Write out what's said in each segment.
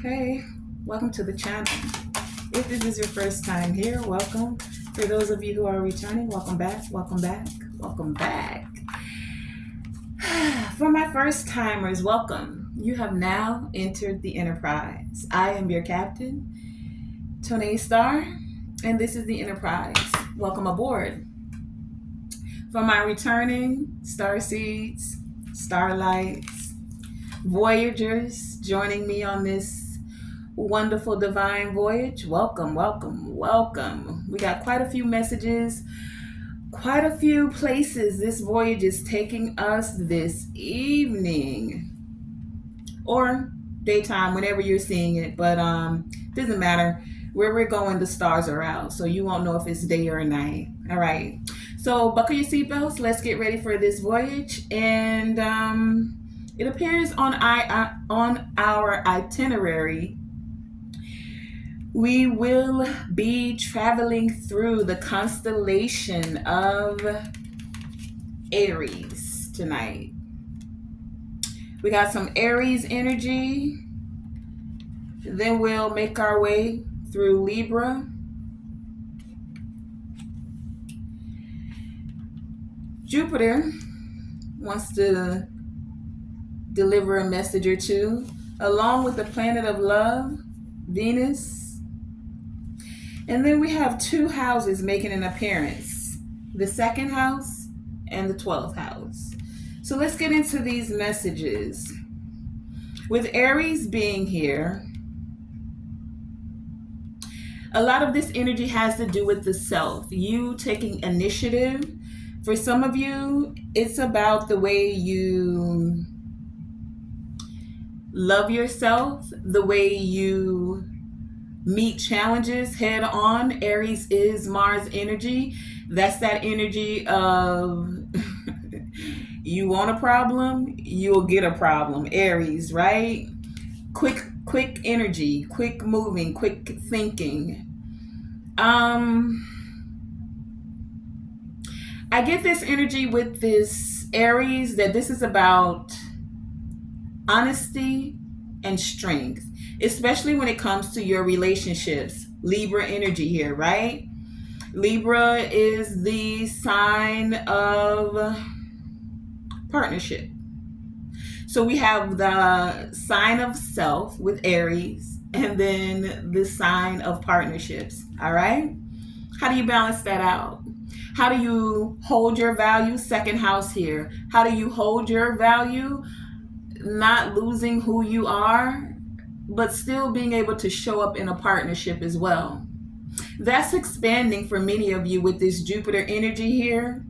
Hey, welcome to the channel. If this is your first time here, welcome. For those of you who are returning, welcome back, welcome back, welcome back. For my first timers, welcome. You have now entered the Enterprise. I am your captain, Tonae Star, and this is the Enterprise. Welcome aboard. For my returning starseeds, starlights, voyagers joining me on this wonderful divine voyage, welcome, welcome, welcome. We got quite a few messages, quite a few places this voyage is taking us this evening or daytime, whenever you're seeing it, but doesn't matter. Where we're going, the stars are out, so you won't know if it's day or night. All right, so buckle your seatbelts. Let's get ready for this voyage. And it appears on our itinerary, we will be traveling through the constellation of Aries tonight. We got some Aries energy. Then we'll make our way through Libra. Jupiter wants to deliver a message or two, along with the planet of love, Venus. And then we have two houses making an appearance, the second house and the 12th house. So let's get into these messages. With Aries being here, a lot of this energy has to do with the self, you taking initiative. For some of you, it's about the way you love yourself, the way you meet challenges head on. Aries is Mars energy. That's that energy of you want a problem, you'll get a problem. Aries, right? Quick energy, quick moving, quick thinking. I get this energy with this Aries that this is about honesty and strength, especially when it comes to your relationships. Libra energy here, right? Libra is the sign of partnership. So we have the sign of self with Aries and then the sign of partnerships. All right? How do you balance that out? How do you hold your value? Second house here. How do you hold your value? Not losing who you are, but still being able to show up in a partnership as well. That's expanding for many of you with this Jupiter energy here.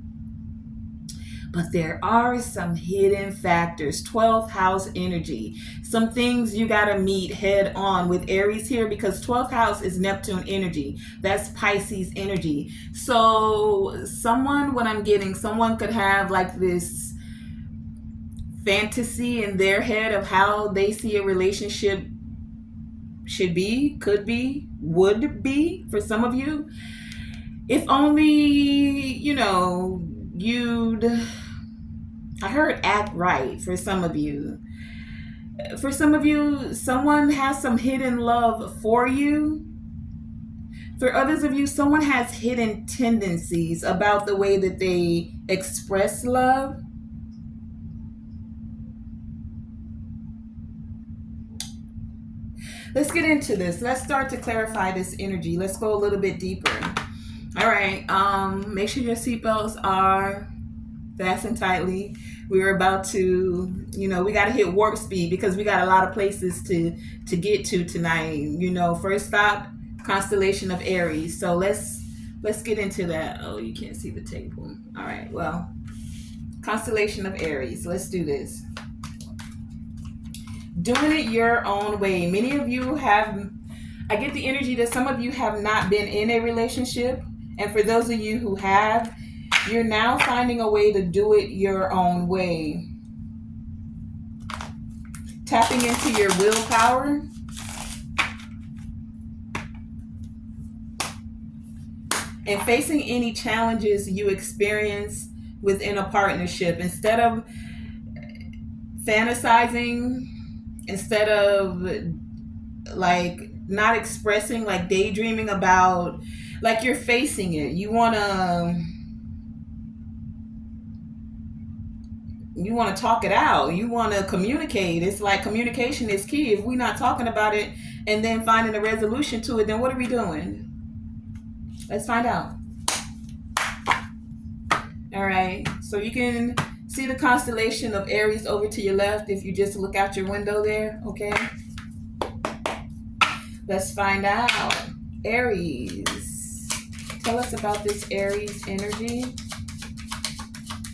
But there are some hidden factors, 12th house energy, some things you got to meet head on with Aries here, because 12th house is Neptune energy. That's Pisces energy. So someone could have like this fantasy in their head of how they see a relationship should be, could be, would be for some of you. If only, I heard act right for some of you. For some of you, someone has some hidden love for you. For others of you, someone has hidden tendencies about the way that they express love. Let's get into this. Let's start to clarify this energy. Let's go a little bit deeper. All right. Make sure your seatbelts are fastened tightly. We're about to, we got to hit warp speed because we got a lot of places to get to tonight. First stop, constellation of Aries. So let's get into that. Oh, you can't see the table. All right. Well, constellation of Aries. Let's do this. Doing it your own way. Many of you I get the energy that some of you have not been in a relationship. And for those of you who have, you're now finding a way to do it your own way. Tapping into your willpower. And facing any challenges you experience within a partnership. Instead of fantasizing, instead of like not expressing, like daydreaming about, like you're facing it. You want to talk it out. You want to communicate. It's like communication is key. If we're not talking about it and then finding a resolution to it, then what are we doing? Let's find out. All right. So you can see the constellation of Aries over to your left if you just look out your window there. Okay. Let's find out. Aries. Tell us about this Aries energy.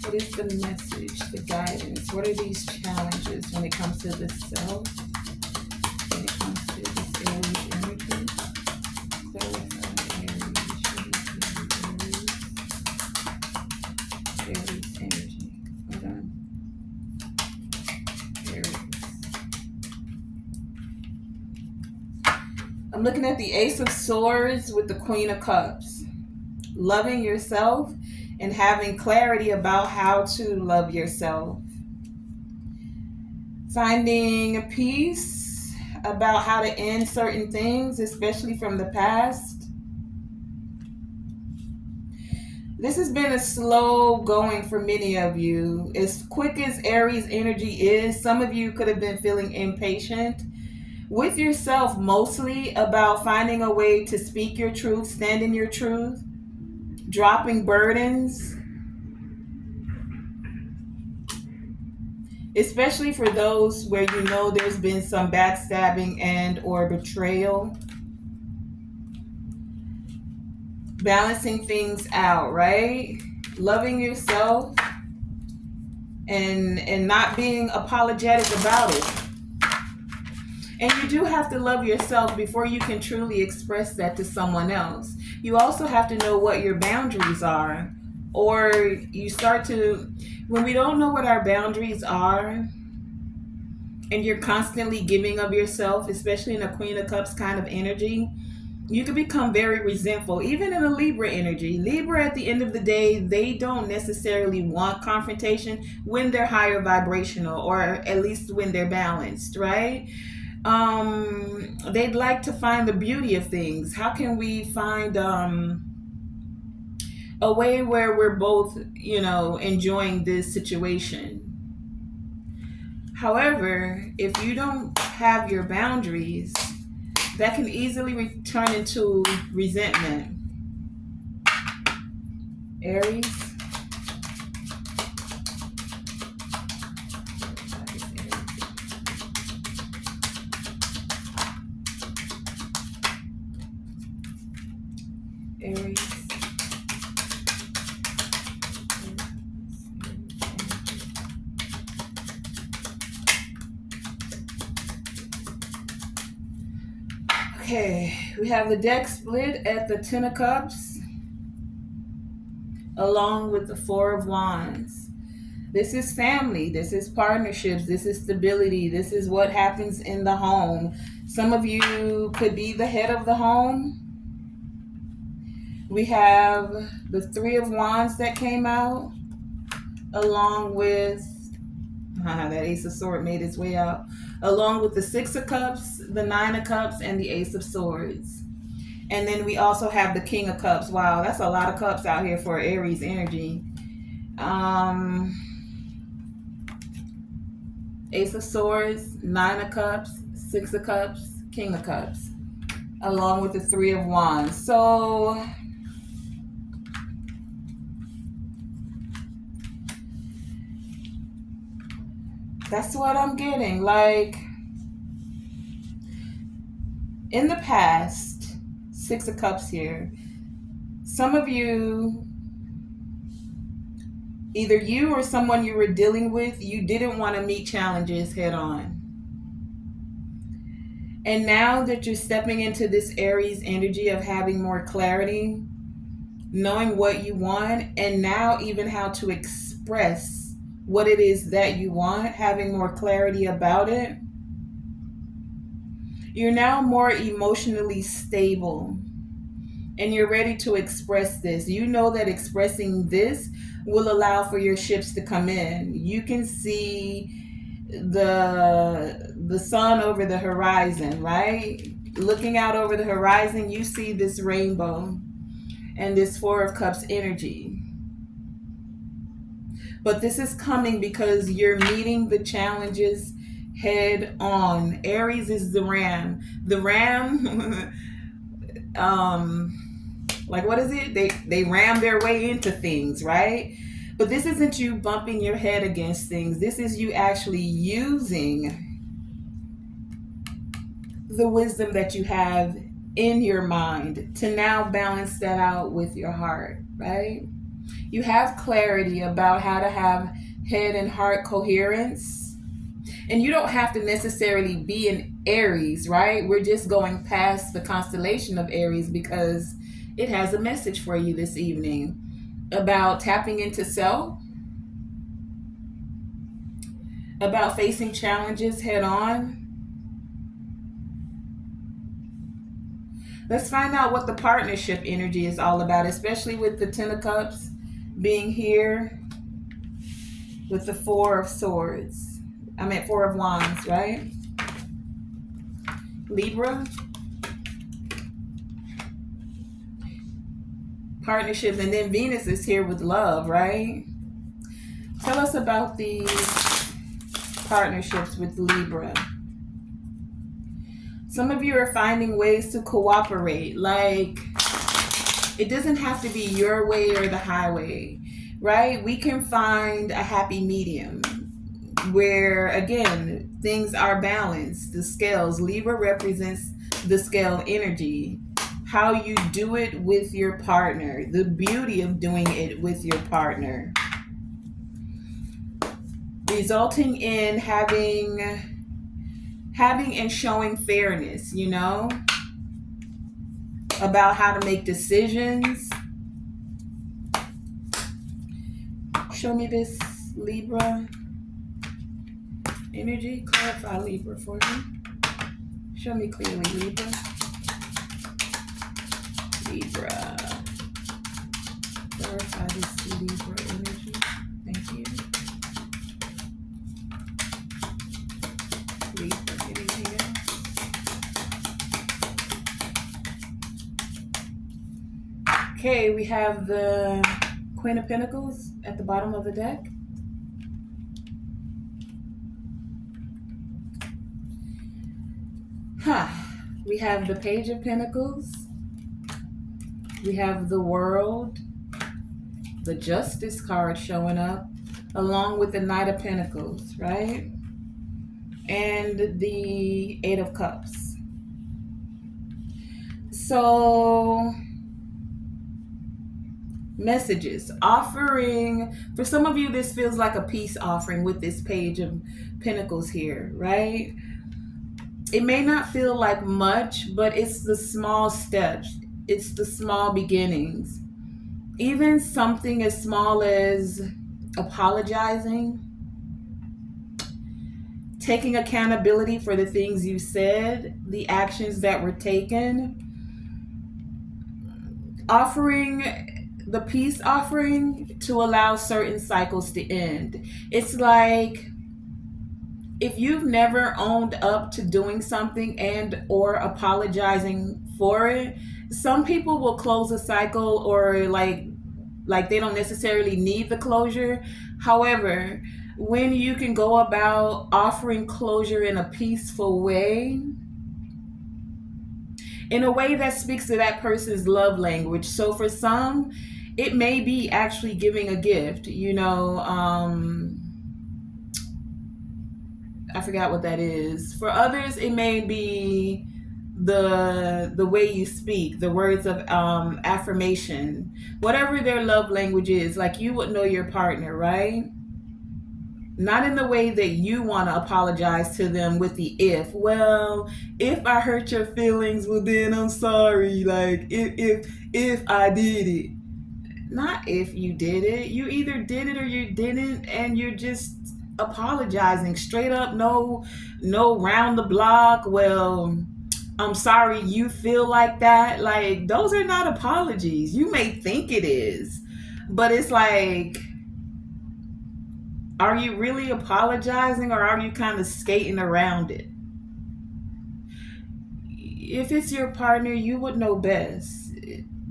What is the message, the guidance? What are these challenges when it comes to the self? When it comes to this Aries energy? Clarify Aries energy. Hold on. Aries. I'm looking at the Ace of Swords with the Queen of Cups. Loving yourself and having clarity about how to love yourself. Finding peace about how to end certain things, especially from the past. This has been a slow going for many of you. As quick as Aries energy is, some of you could have been feeling impatient with yourself, mostly about finding a way to speak your truth, stand in your truth, dropping burdens. Especially for those where you know there's been some backstabbing and or betrayal. Balancing things out, right? Loving yourself and not being apologetic about it. And you do have to love yourself before you can truly express that to someone else. You also have to know what your boundaries are. Or you start to, when we don't know what our boundaries are, and you're constantly giving of yourself, especially in a Queen of Cups kind of energy, you can become very resentful, even in a Libra energy. Libra, at the end of the day, they don't necessarily want confrontation when they're higher vibrational, or at least when they're balanced, right? They'd like to find the beauty of things. How can we find a way where we're both, enjoying this situation? However, if you don't have your boundaries, that can easily turn into resentment. Aries. Aries. Okay, we have the deck split at the Ten of Cups along with the Four of Wands. This is family, this is partnerships, this is stability, this is what happens in the home. Some of you could be the head of the home. We have the Three of Wands that came out along with that Ace of Swords made its way out, along with the Six of Cups, the Nine of Cups, and the Ace of Swords. And then we also have the King of Cups. Wow, that's a lot of cups out here for Aries energy. Ace of Swords, Nine of Cups, Six of Cups, King of Cups, along with the Three of Wands. So that's what I'm getting. Like, in the past, Six of Cups here, some of you, either you or someone you were dealing with, you didn't want to meet challenges head on. And now that you're stepping into this Aries energy of having more clarity, knowing what you want, and now even how to express what it is that you want, having more clarity about it, you're now more emotionally stable and you're ready to express this. You know that expressing this will allow for your ships to come in. You can see the the sun over the horizon, right? Looking out over the horizon, you see this rainbow and this Four of Cups energy. But this is coming because you're meeting the challenges head on. Aries is the ram. The ram, like what is it? They ram their way into things, right? But this isn't you bumping your head against things. This is you actually using the wisdom that you have in your mind to now balance that out with your heart, right? You have clarity about how to have head and heart coherence. And you don't have to necessarily be in Aries, right? We're just going past the constellation of Aries because it has a message for you this evening about tapping into self, about facing challenges head on. Let's find out what the partnership energy is all about, especially with the Ten of Cups being here with the Four of Swords. I meant Four of Wands, right? Libra. Partnerships, and then Venus is here with love, right? Tell us about these partnerships with Libra. Some of you are finding ways to cooperate. Like, it doesn't have to be your way or the highway, right? We can find a happy medium where, again, things are balanced. The scales. Libra represents the scale energy. How you do it with your partner. The beauty of doing it with your partner. Resulting in having and showing fairness, you know, about how to make decisions. Show me this Libra energy. Clarify Libra for me. Show me clearly, Libra. Libra. Clarify this Libra energy. Thank you. Libra energy. Okay, we have the Queen of Pentacles at the bottom of the deck. We have the Page of Pentacles. We have the World, the Justice card showing up, along with the Knight of Pentacles, right? And the Eight of Cups. So, messages, offering. For some of you, this feels like a peace offering with this Page of Pentacles here, right? It may not feel like much, but it's the small steps. It's the small beginnings. Even something as small as apologizing, taking accountability for the things you said, the actions that were taken, offering the peace offering to allow certain cycles to end. It's like if you've never owned up to doing something and or apologizing for it, some people will close a cycle or like they don't necessarily need the closure. However, when you can go about offering closure in a peaceful way, in a way that speaks to that person's love language. So for some, it may be actually giving a gift, you know, I forgot what that is. For others, it may be the way you speak, the words of affirmation, whatever their love language is. Like, you would know your partner, right? Not in the way that you want to apologize to them with the if I hurt your feelings, well then I'm sorry. Like, if I did it. Not if you did it. You either did it or you didn't, and you're just apologizing straight up. No round the block. Well, I'm sorry you feel like that. Like, those are not apologies. You may think it is, but it's like, are you really apologizing, or are you kind of skating around it? if it's your partner, you would know best.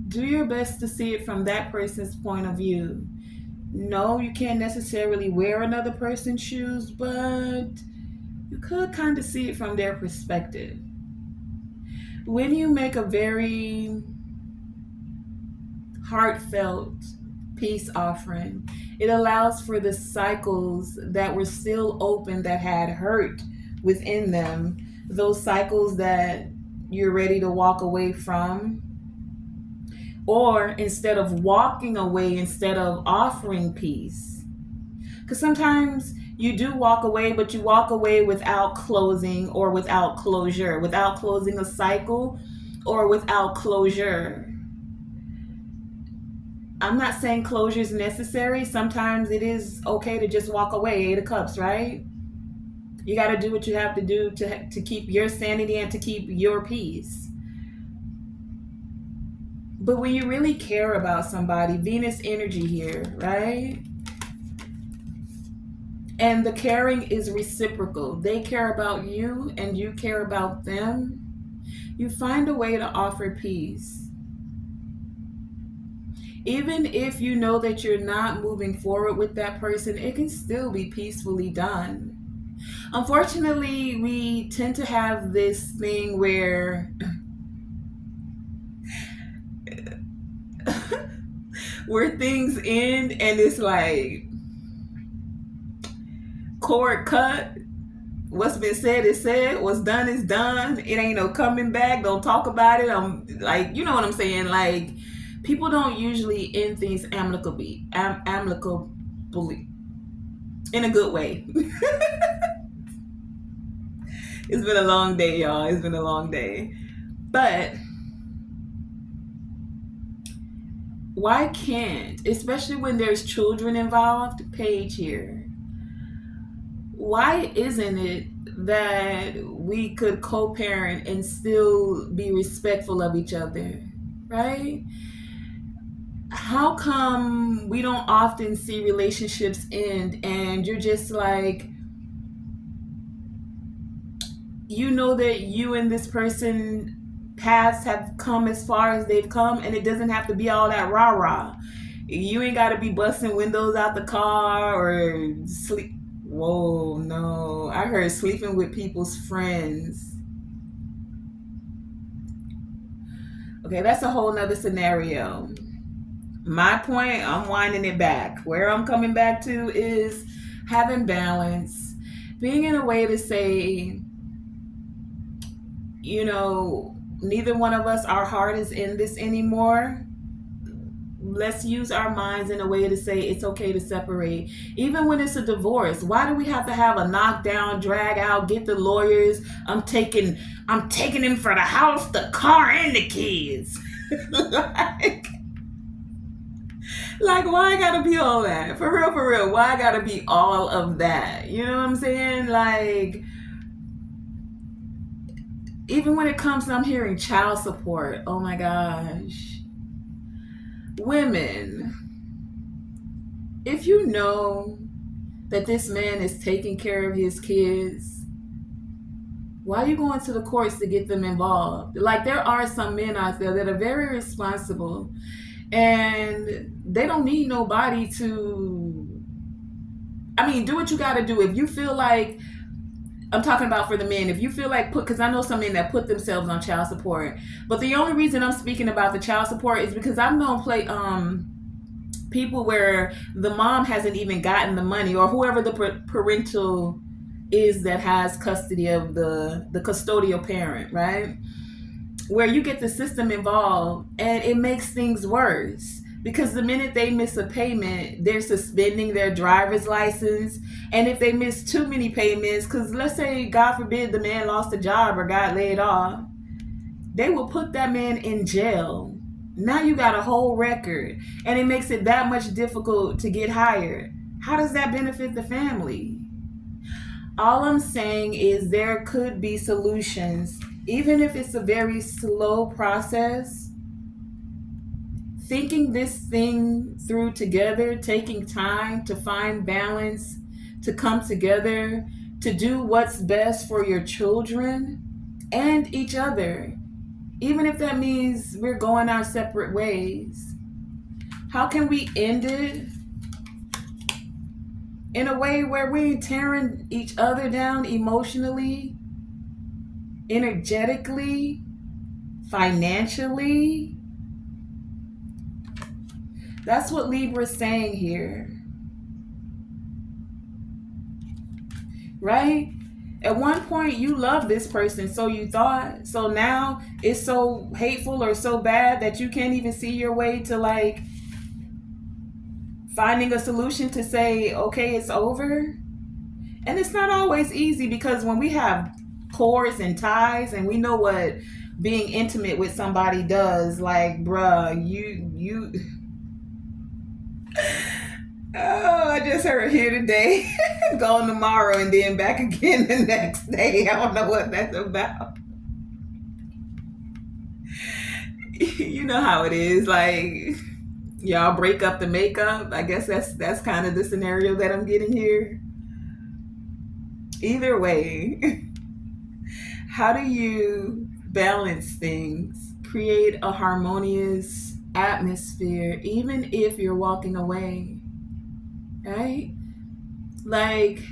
Do your best to see it from that person's point of view. No, you can't necessarily wear another person's shoes, but you could kind of see it from their perspective. When you make a very heartfelt peace offering, it allows for the cycles that were still open that had hurt within them, those cycles that you're ready to walk away from. Or instead of walking away, instead of offering peace, because sometimes you do walk away, but you walk away without closing or without closure, without closing a cycle or without closure. I'm not saying closure is necessary. Sometimes it is okay to just walk away. Eight of Cups, right? You got to do what you have to do to keep your sanity and to keep your peace. But when you really care about somebody, Venus energy here, right? And the caring is reciprocal. They care about you and you care about them. You find a way to offer peace. Even if you know that you're not moving forward with that person, it can still be peacefully done. Unfortunately, we tend to have this thing where where things end and it's like cord cut. What's been said is said. What's done is done. It ain't no coming back. Don't talk about it. I'm like, you know what I'm saying? Like, people don't usually end things amicably, amicably, in a good way. It's been a long day, y'all. It's been a long day. But why can't, especially when there's children involved, Page here, why isn't it that we could co-parent and still be respectful of each other, right? How come we don't often see relationships end and you're just like, you know that you and this person paths have come as far as they've come, and it doesn't have to be all that rah-rah. You ain't got to be busting windows out the car or sleep. Whoa, no. I heard sleeping with people's friends. Okay, that's a whole nother scenario. My point, I'm winding it back. Where I'm coming back to is having balance, being in a way to say, you know, neither one of us, our heart is in this anymore. Let's use our minds in a way to say it's okay to separate. Even when it's a divorce, why do we have to have a knockdown, drag out, get the lawyers? I'm taking him for the house, the car, and the kids. like why I gotta be all that? For real, why I gotta be all of that? You know what I'm saying? Like, even when it comes to, I'm hearing child support. Oh my gosh. Women, if you know that this man is taking care of his kids, why are you going to the courts to get them involved? Like, there are some men out there that are very responsible and they don't need nobody to, I mean, do what you got to do. If you feel like, I'm talking about for the men, if you feel like because I know some men that put themselves on child support, but the only reason I'm speaking about the child support is because I've known people where the mom hasn't even gotten the money, or whoever the parental is that has custody of the custodial parent, right? Where you get the system involved and it makes things worse. Because the minute they miss a payment, they're suspending their driver's license. And if they miss too many payments, because let's say, God forbid, the man lost a job or got laid off, they will put that man in jail. Now you got a whole record. And it makes it that much difficult to get hired. How does that benefit the family? All I'm saying is there could be solutions, even if it's a very slow process. Thinking this thing through together, taking time to find balance, to come together, to do what's best for your children and each other. even if that means we're going our separate ways. How can we end it in a way where we ain't tearing each other down emotionally, energetically, financially? That's what Libra's saying here. Right? At one point you loved this person, so you thought. So now it's so hateful or so bad that you can't even see your way to like finding a solution to say, okay, it's over. And it's not always easy, because when we have cords and ties and we know what being intimate with somebody does, like, bruh, you oh, I just heard here today, gone tomorrow and then back again the next day. I don't know what that's about. You know how it is, like, y'all break up to make up. I guess that's kind of the scenario that I'm getting here. Either way, how do you balance things, create a harmonious atmosphere, even if you're walking away, right? Like,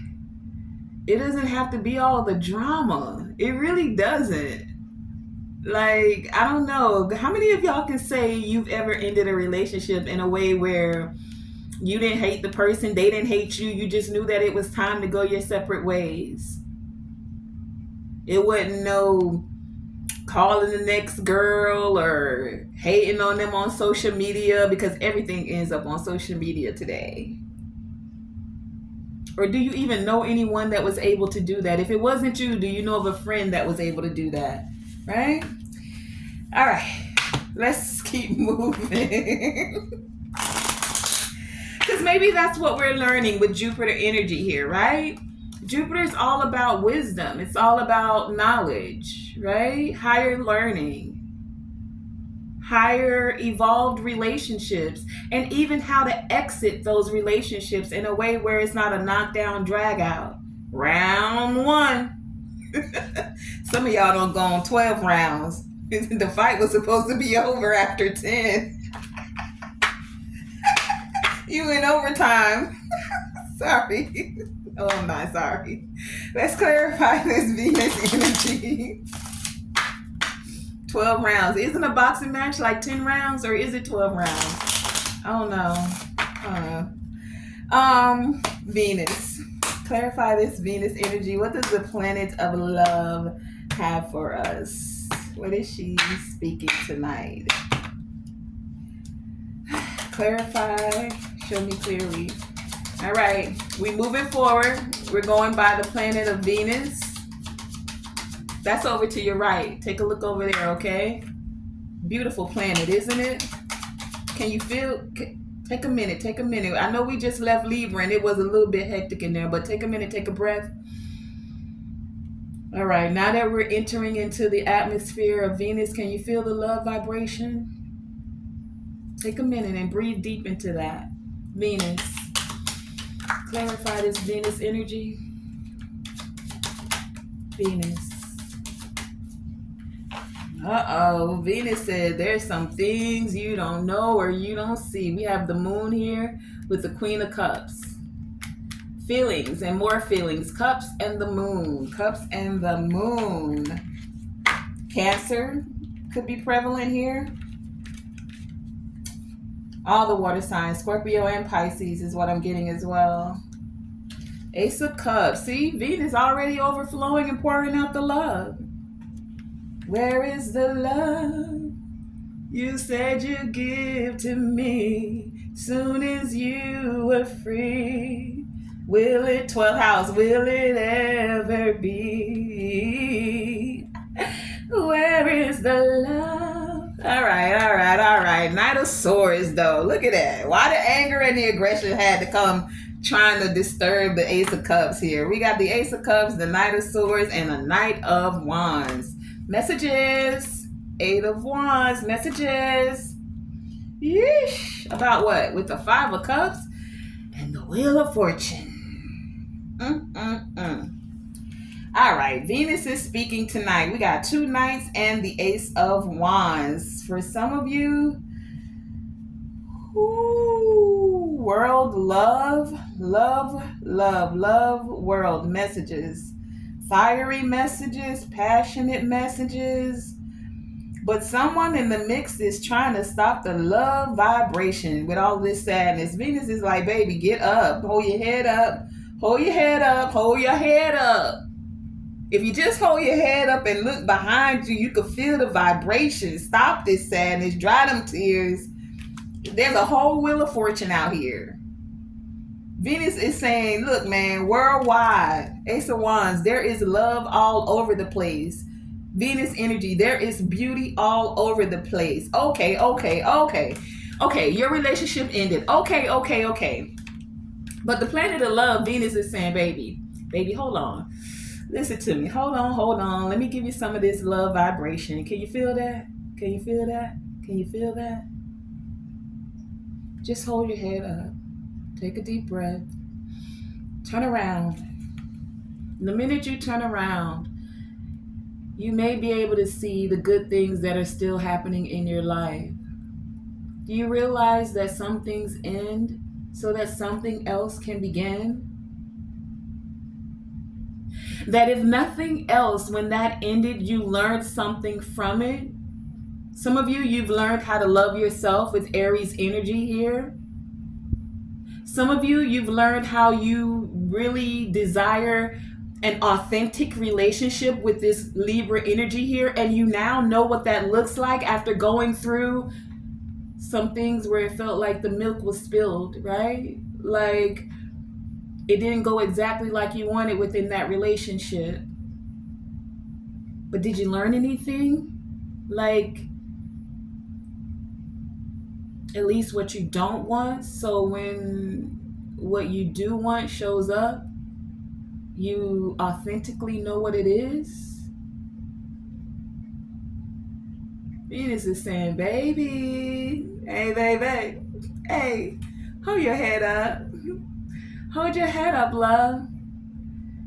it doesn't have to be all the drama. It really doesn't. Like, I don't know. How many of y'all can say you've ever ended a relationship in a way where you didn't hate the person, they didn't hate you, you just knew that it was time to go your separate ways? It wasn't no calling the next girl or hating on them on social media, because everything ends up on social media today. Or do you even know anyone that was able to do that? If it wasn't you, do you know of a friend that was able to do that? Right? All right. Let's keep moving. Because maybe that's what we're learning with Jupiter energy here, right? Jupiter is all about wisdom. It's all about knowledge, right? Higher learning, higher evolved relationships, and even how to exit those relationships in a way where it's not a knockdown, drag out. Round one. Some of y'all don't go on 12 rounds. The fight was supposed to be over after 10. You in overtime. Sorry. Oh, I'm not sorry. Let's clarify this Venus energy. 12 rounds. Isn't a boxing match like 10 rounds, or is it 12 rounds? I don't know. Venus. Clarify this Venus energy. What does the planet of love have for us? What is she speaking tonight? Clarify. Show me clearly. All right. We moving forward. We're going by the planet of Venus. That's over to your right. Take a look over there, okay? Beautiful planet, isn't it? Can you feel? Take a minute. Take a minute. I know we just left Libra and it was a little bit hectic in there, but take a minute. Take a breath. All right. Now that we're entering into the atmosphere of Venus, can you feel the love vibration? Take a minute and breathe deep into that. Venus. Clarify this Venus energy. Venus. Uh-oh. Venus said there's some things you don't know or you don't see. We have the moon here with the Queen of Cups. Feelings and more feelings. Cups and the moon. Cups and the moon. Cancer could be prevalent here. All the water signs. Scorpio and Pisces is what I'm getting as well. Ace of Cups. See, Venus already overflowing and pouring out the love. Where is the love you said you'd give to me soon as you were free? Will it, 12th house, will it ever be? Where is the love? All right. Knight of Swords, though. Look at that. Why the anger and the aggression had to come trying to disturb the Ace of Cups here? We got the Ace of Cups, the Knight of Swords, and the Knight of Wands. Messages. 8 of Wands. Messages. Yeesh. About what? With the 5 of Cups and the Wheel of Fortune. All right, Venus is speaking tonight. We got two knights and the Ace of Wands. For some of you, ooh, world love, love, love, love, world messages. Fiery messages, passionate messages. But someone in the mix is trying to stop the love vibration with all this sadness. Venus is like, baby, get up. Hold your head up. Hold your head up. Hold your head up. If you just hold your head up and look behind you, you can feel the vibration. Stop this sadness. Dry them tears. There's a whole wheel of fortune out here. Venus is saying, look, man, worldwide, Ace of Wands, there is love all over the place. Venus energy, there is beauty all over the place. Okay. Okay, your relationship ended. Okay. But the planet of love, Venus is saying, baby, hold on. Listen to me. Hold on. Let me give you some of this love vibration. Can you feel that? Can you feel that? Can you feel that? Just hold your head up. Take a deep breath. Turn around. The minute you turn around, you may be able to see the good things that are still happening in your life. Do you realize that some things end so that something else can begin? That if nothing else, when that ended, you learned something from it. Some of you, you've learned how to love yourself with Aries energy here. Some of you, you've learned how you really desire an authentic relationship with this Libra energy here, and you now know what that looks like after going through some things where it felt like the milk was spilled, right? Like it didn't go exactly like you wanted within that relationship. But did you learn anything? Like at least what you don't want, so when what you do want shows up, you authentically know what it is. Venus is saying, baby, hey, baby, hey, hold your head up. Hold your head up, love.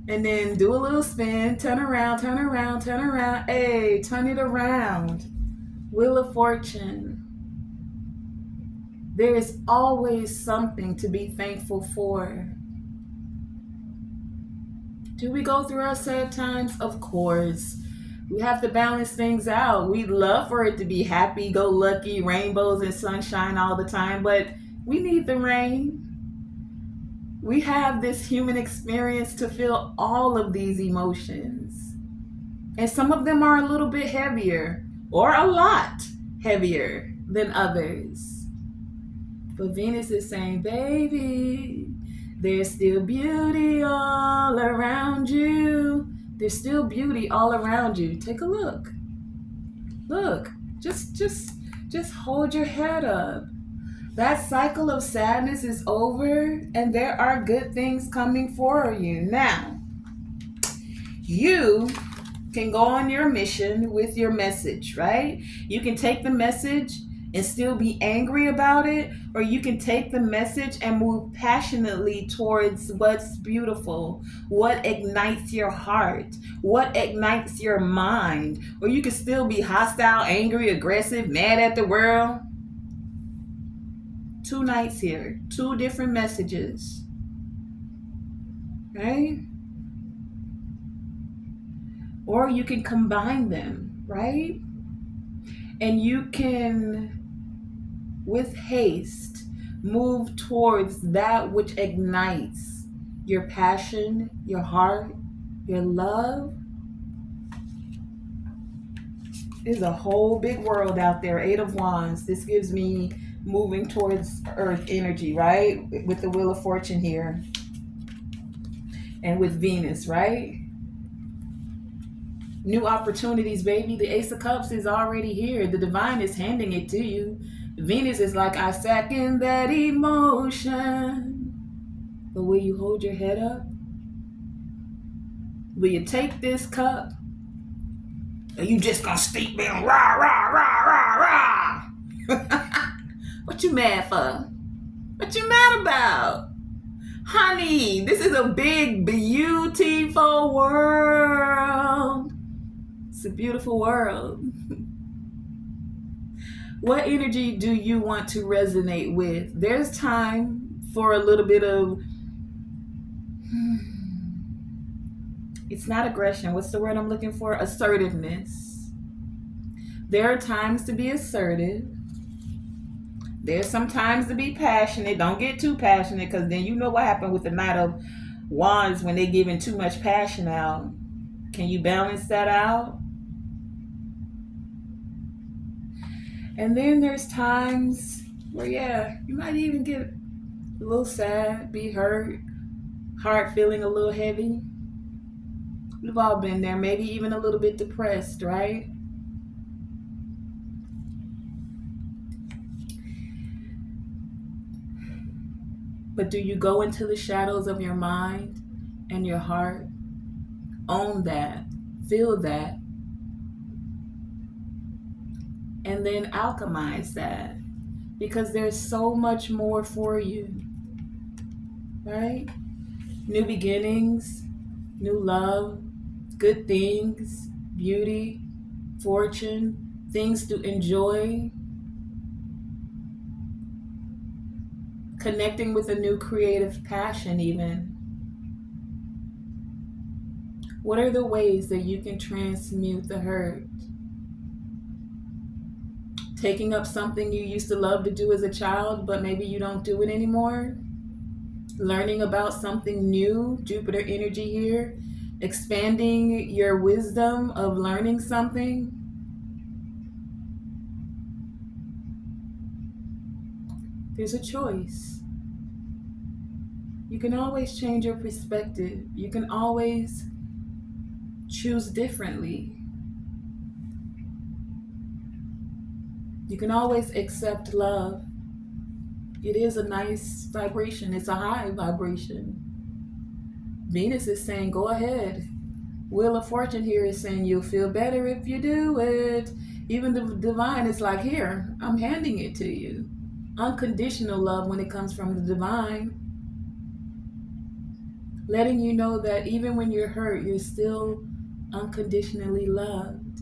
And then do a little spin. Turn around. Hey, turn it around. Wheel of Fortune. There is always something to be thankful for. Do we go through our sad times? Of course. We have to balance things out. We'd love for it to be happy-go-lucky, rainbows and sunshine all the time, but we need the rain. We have this human experience to feel all of these emotions. And some of them are a little bit heavier or a lot heavier than others. But Venus is saying, baby, there's still beauty all around you. There's still beauty all around you. Take a look. Look, just hold your head up. That cycle of sadness is over and there are good things coming for you. Now, you can go on your mission with your message, right? You can take the message and still be angry about it, or you can take the message and move passionately towards what's beautiful, what ignites your heart, what ignites your mind, or you can still be hostile, angry, aggressive, mad at the world. Two nights here, two different messages, right? Or you can combine them, right? And you can, with haste, move towards that which ignites your passion, your heart, your love. There's a whole big world out there. Eight of Wands. This gives me moving towards Earth energy, right? With the Wheel of Fortune here. And with Venus, right? New opportunities, baby. The Ace of Cups is already here. The divine is handing it to you. Venus is like, I second that emotion. But will you hold your head up? Will you take this cup? Or you just gonna steep me and rah, rah, rah, rah, rah? What you mad for? What you mad about? Honey, this is a big, beautiful world. It's a beautiful world. What energy do you want to resonate with? There's time for a little bit of, it's not aggression. What's the word I'm looking for? Assertiveness. There are times to be assertive. There's some times to be passionate. Don't get too passionate, because then you know what happened with the Knight of Wands when they're giving too much passion out. Can you balance that out? And then there's times where, yeah, you might even get a little sad, be hurt, heart feeling a little heavy. We've all been there, maybe even a little bit depressed, right? But do you go into the shadows of your mind and your heart? Own that, feel that, and then alchemize that, because there's so much more for you, right? New beginnings, new love, good things, beauty, fortune, things to enjoy, connecting with a new creative passion even. What are the ways that you can transmute the hurt? Taking up something you used to love to do as a child, but maybe you don't do it anymore. Learning about something new, Jupiter energy here. Expanding your wisdom of learning something. There's a choice. You can always change your perspective. You can always choose differently. You can always accept love. It is a nice vibration. It's a high vibration. Venus is saying, go ahead. Wheel of Fortune here is saying, you'll feel better if you do it. Even the divine is like, here, I'm handing it to you. Unconditional love when it comes from the divine. Letting you know that even when you're hurt, you're still unconditionally loved.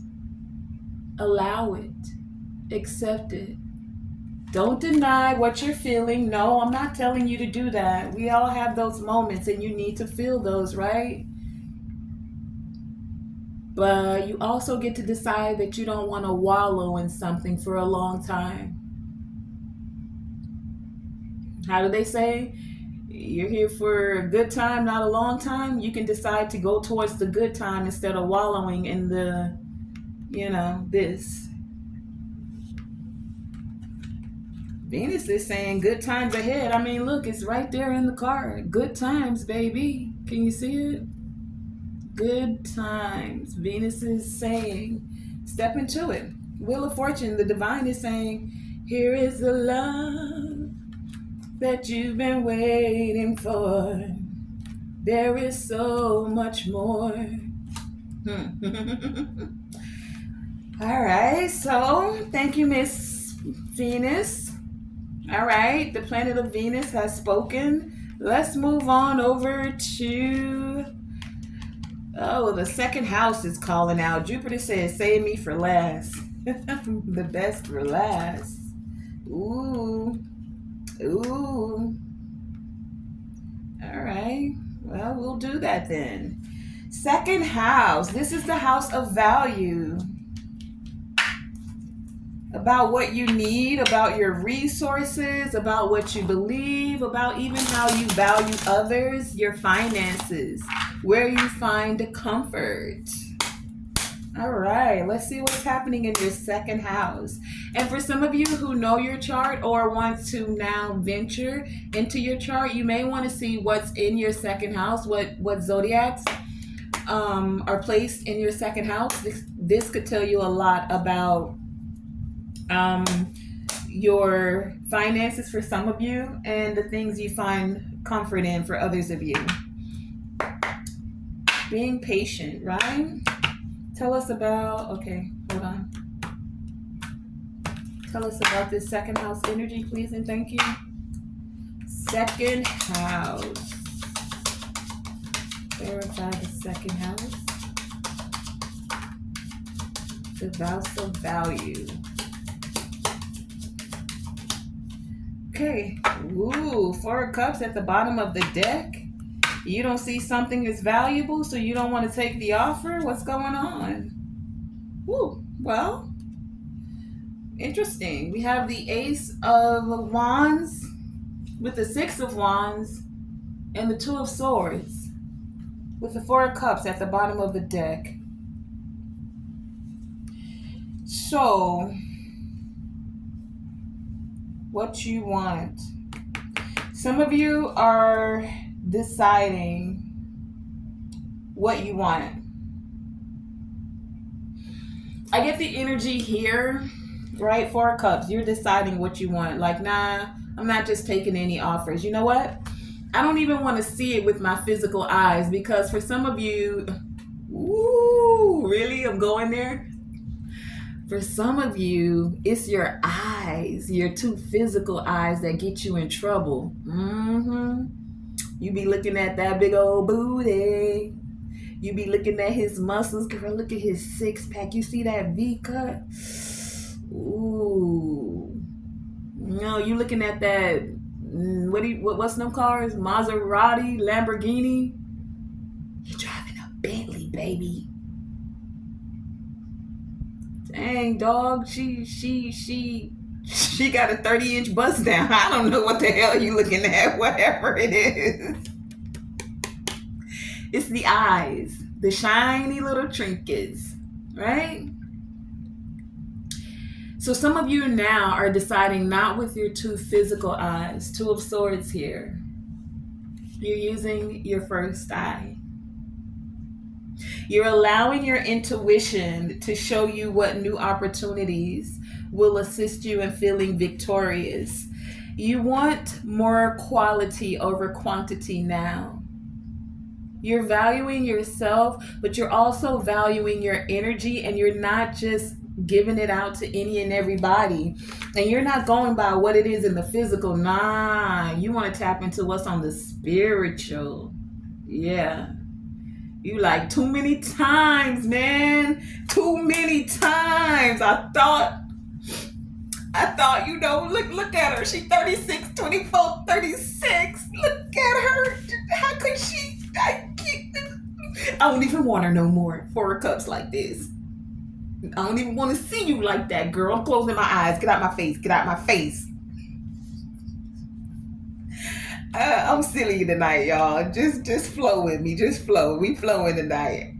Allow it. Accept it. Don't deny what you're feeling. No, I'm not telling you to do that. We all have those moments and you need to feel those, right? But you also get to decide that you don't want to wallow in something for a long time. How do they say? You're here for a good time, not a long time. You can decide to go towards the good time instead of wallowing in the, this. Venus is saying good times ahead. I mean, look, it's right there in the card. Good times, baby. Can you see it? Good times. Venus is saying, step into it. Wheel of Fortune, the divine is saying, here is the love that you've been waiting for. There is so much more. All right, so thank you, Miss Venus. All right, the planet of Venus has spoken. Let's move on over to, the second house is calling out. Jupiter says, save me for last. The best for last. Ooh. All right, well, we'll do that then. Second house, this is the house of value. About what you need, about your resources, about what you believe, about even how you value others, your finances, where you find comfort. All right, let's see what's happening in your second house. And for some of you who know your chart or want to now venture into your chart, you may want to see what's in your second house, what zodiacs are placed in your second house. This could tell you a lot about your finances for some of you and the things you find comfort in for others of you. Being patient, right? Tell us about, okay, hold on. Tell us about this second house energy, please, and thank you. Second house. Verify the second house. The house of value. Okay. Ooh, Four of Cups at the bottom of the deck. You don't see something is valuable, so you don't want to take the offer? What's going on? Ooh, well, interesting. We have the Ace of Wands with the Six of Wands and the Two of Swords with the Four of Cups at the bottom of the deck. So, what you want? Some of you are deciding what you want. I get the energy here, right? Four of Cups. You're deciding what you want. Like, nah, I'm not just taking any offers. You know what? I don't even want to see it with my physical eyes, because for some of you, ooh, really? I'm going there? For some of you, it's your eyes, your two physical eyes that get you in trouble. You be looking at that big old booty. You be looking at his muscles. Girl, look at his six pack. You see that V cut? Ooh. No, you looking at that, what's them cars? Maserati, Lamborghini? He driving a Bentley, baby. Dang, dog, she got a 30-inch bust down. I don't know what the hell you looking at, whatever it is. It's the eyes, the shiny little trinkets, right? So some of you now are deciding not with your two physical eyes. Two of Swords here. You're using your first eye. You're allowing your intuition to show you what new opportunities will assist you in feeling victorious. You want more quality over quantity now. You're valuing yourself, but you're also valuing your energy, and you're not just giving it out to any and everybody. And you're not going by what it is in the physical. Nah, you want to tap into what's on the spiritual. Yeah. You like, too many times, man. Too many times. I thought, look at her. She 36, 24, 36. Look at her. How could she? I don't even want her no more. Four of Cups like this. I don't even want to see you like that, girl. I'm closing my eyes. Get out my face. Get out my face. I'm silly tonight, y'all. Just flow with me. Just flow. We flowing tonight.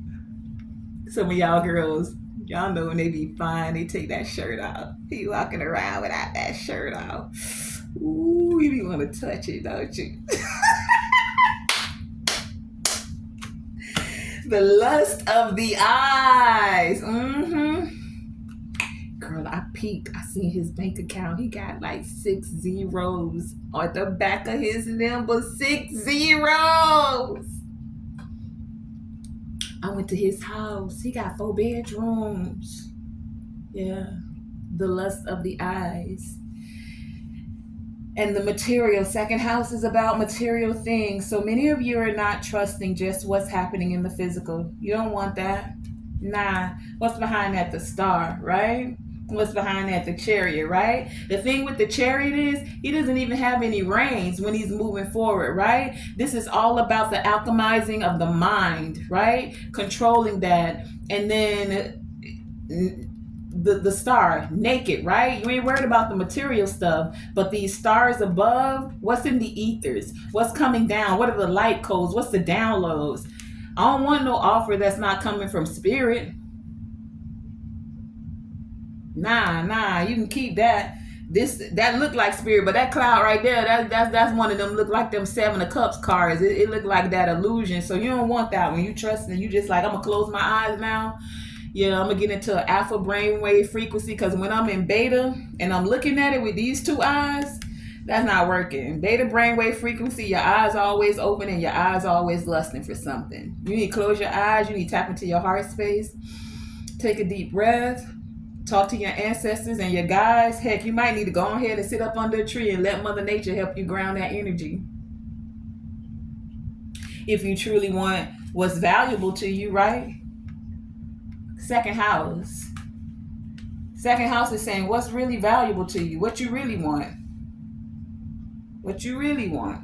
Some of y'all girls, y'all know when they be fine, they take that shirt off. You walking around without that shirt off. Ooh, you be want to touch it, don't you? The lust of the eyes. Girl, I peeked. I seen his bank account. He got like 6 zeros on the back of his number. 6 zeros. I went to his house. He got 4 bedrooms. Yeah. The lust of the eyes. And the material. Second house is about material things. So many of you are not trusting just what's happening in the physical. You don't want that. Nah. What's behind that? The Star, right? What's behind that? The Chariot, right? The thing with the Chariot is he doesn't even have any reins when he's moving forward, right? This is all about the alchemizing of the mind, right? Controlling that. And then the star, naked, right? You ain't worried about the material stuff, but these stars above, what's in the ethers? What's coming down? What are the light codes? What's the downloads? I don't want no offer that's not coming from spirit. Nah, you can keep that. That look like spirit, but that cloud right there, that's one of them look like them 7 of Cups cards. It look like that illusion. So you don't want that when you trust and you just like, I'm gonna close my eyes now. Yeah, I'm gonna get into an alpha brainwave frequency, because when I'm in beta and I'm looking at it with these 2 eyes, that's not working. Beta brainwave frequency, your eyes are always open and your eyes are always lusting for something. You need to close your eyes. You need to tap into your heart space. Take a deep breath. Talk to your ancestors and your guides. Heck, you might need to go ahead and sit up under a tree and let Mother Nature help you ground that energy. If you truly want what's valuable to you, right? Second house. Second house is saying what's really valuable to you, what you really want. What you really want.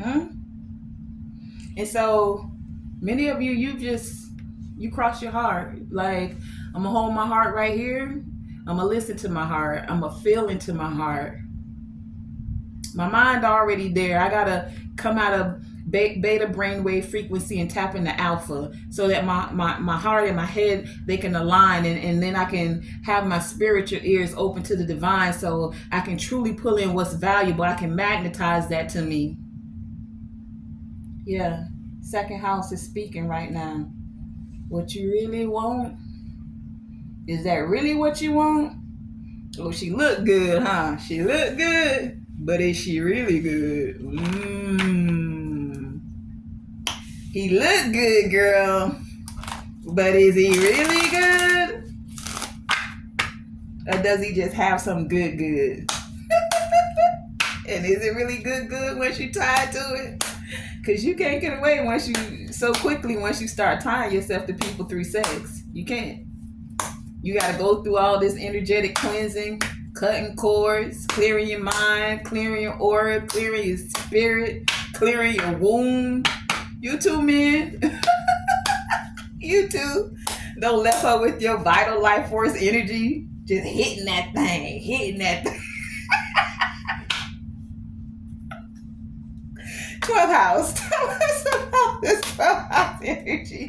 And so many of you, you cross your heart. Like, I'm gonna hold my heart right here. I'm gonna listen to my heart. I'm gonna feel into my heart. My mind already there. I gotta come out of beta brainwave frequency and tap into alpha so that my heart and my head, they can align, and then I can have my spiritual ears open to the divine so I can truly pull in what's valuable. I can magnetize that to me. Yeah, second house is speaking right now. What you really want? Is that really what you want? Oh, she look good, huh? She look good, but is she really good? He look good, girl, but is he really good? Or does he just have some good? And is it really good once you tied to it? Because you can't get away once you start tying yourself to people through sex. You can't. You got to go through all this energetic cleansing, cutting cords, clearing your mind, clearing your aura, clearing your spirit, clearing your womb. You too, men. You too. Don't let her with your vital life force energy. Just hitting that thing. 12th house. Tell us about this 12th house energy.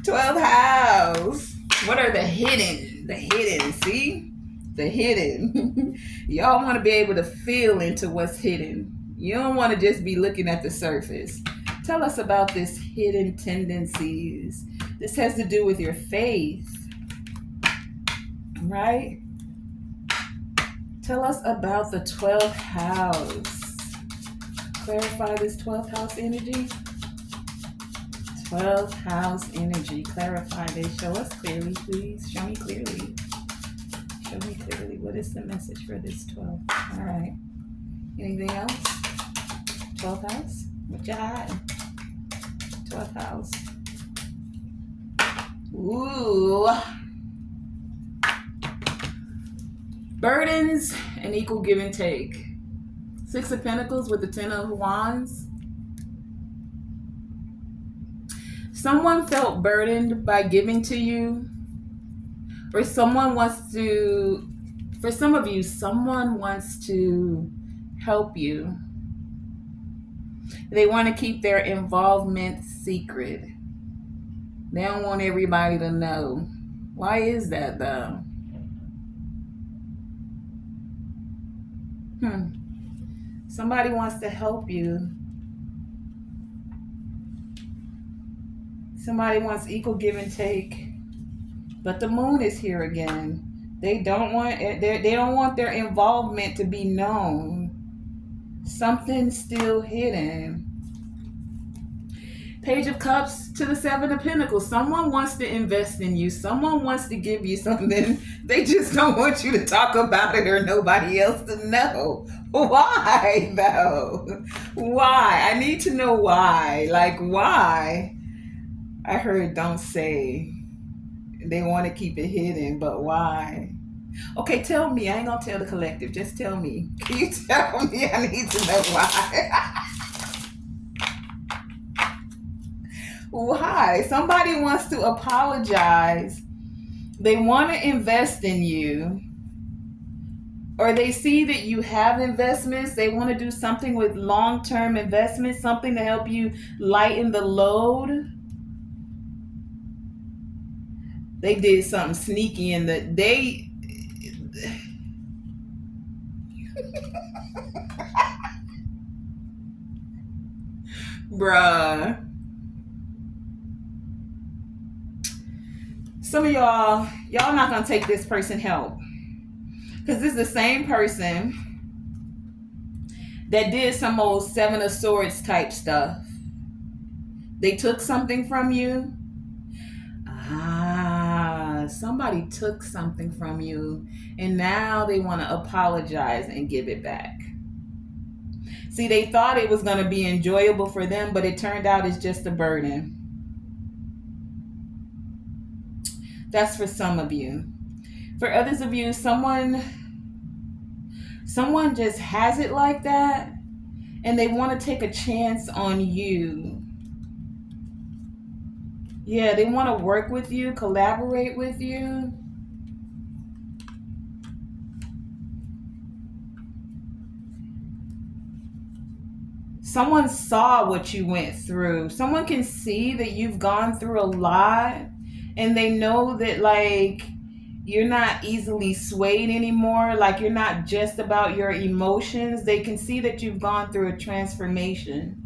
12th house. What are the hidden? See? The hidden. Y'all want to be able to feel into what's hidden. You don't want to just be looking at the surface. Tell us about this hidden tendencies. This has to do with your faith. Right? Tell us about the 12th house. Clarify this 12th house energy. 12th house energy. Clarify this. Show us clearly, please. Show me clearly. Show me clearly. What is the message for this 12th? All right. Anything else? 12th house? What you hiding? 12th house. Ooh. Burdens and equal give and take. 6 of Pentacles with the 10 of Wands. Someone felt burdened by giving to you, or someone wants to, for some of you, someone wants to help you. They want to keep their involvement secret. They don't want everybody to know. Why is that though? Somebody wants to help you. Somebody wants equal give and take. But the moon is here again. They don't want their involvement to be known. Something's still hidden. Page of Cups to the 7 of Pentacles. Someone wants to invest in you. Someone wants to give you something. They just don't want you to talk about it or nobody else to know. Why though? Why? I need to know why. Like, why? I heard don't say. They want to keep it hidden, but why? Okay, tell me. I ain't gonna tell the collective. Just tell me. Can you tell me? I need to know why. Why? Somebody wants to apologize. They want to invest in you. Or they see that you have investments. They want to do something with long-term investments, something to help you lighten the load. They did something sneaky in the they bruh. Some of y'all not gonna take this person help. Because this is the same person that did some old 7 of Swords type stuff. They took something from you. somebody took something from you and now they want to apologize and give it back. See, they thought it was going to be enjoyable for them, but it turned out it's just a burden. That's for some of you. For others of you, someone just has it like that and they want to take a chance on you. Yeah, they want to work with you, collaborate with you. Someone saw what you went through. Someone can see that you've gone through a lot and they know that, like, you're not easily swayed anymore. Like, you're not just about your emotions. They can see that you've gone through a transformation.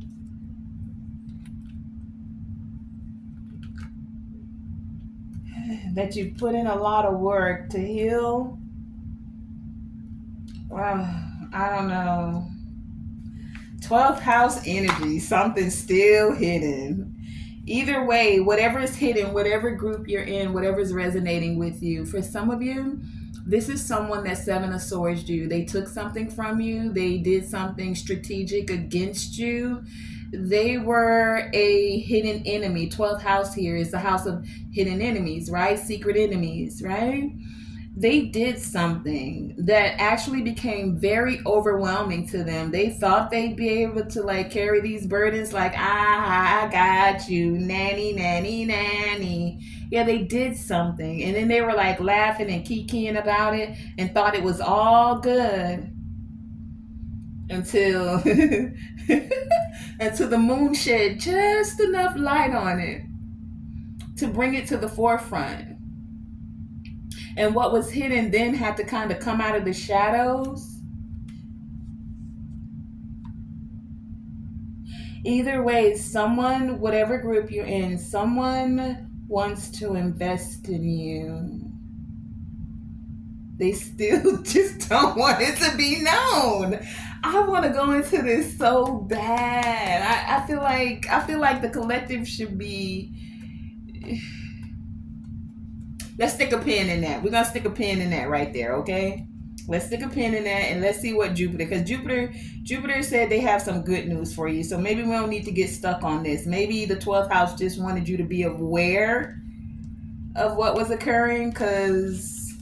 That you've put in a lot of work to heal. Well, I don't know. 12th house energy, something still hidden. Either way, whatever is hidden, whatever group you're in, whatever's resonating with you. For some of you, this is someone that Seven of Swords you. They took something from you. They did something strategic against you. They were a hidden enemy. 12th house here is the house of hidden enemies, right? Secret enemies, right? They did something that actually became very overwhelming to them. They thought they'd be able to, like, carry these burdens, like, I got you, nanny, nanny, nanny. Yeah, they did something. And then they were like laughing and kikiing about it and thought it was all good until until the moon shed just enough light on it to bring it to the forefront. And what was hidden then had to kind of come out of the shadows. Either way, someone, whatever group you're in, someone wants to invest in you. They still just don't want it to be known. I want to go into this so bad. I feel like the collective should be. Let's stick a pin in that. We're going to stick a pin in that right there, okay? Let's stick a pin in that and let's see what Jupiter, because Jupiter said they have some good news for you. So maybe we don't need to get stuck on this. Maybe the 12th house just wanted you to be aware of what was occurring, because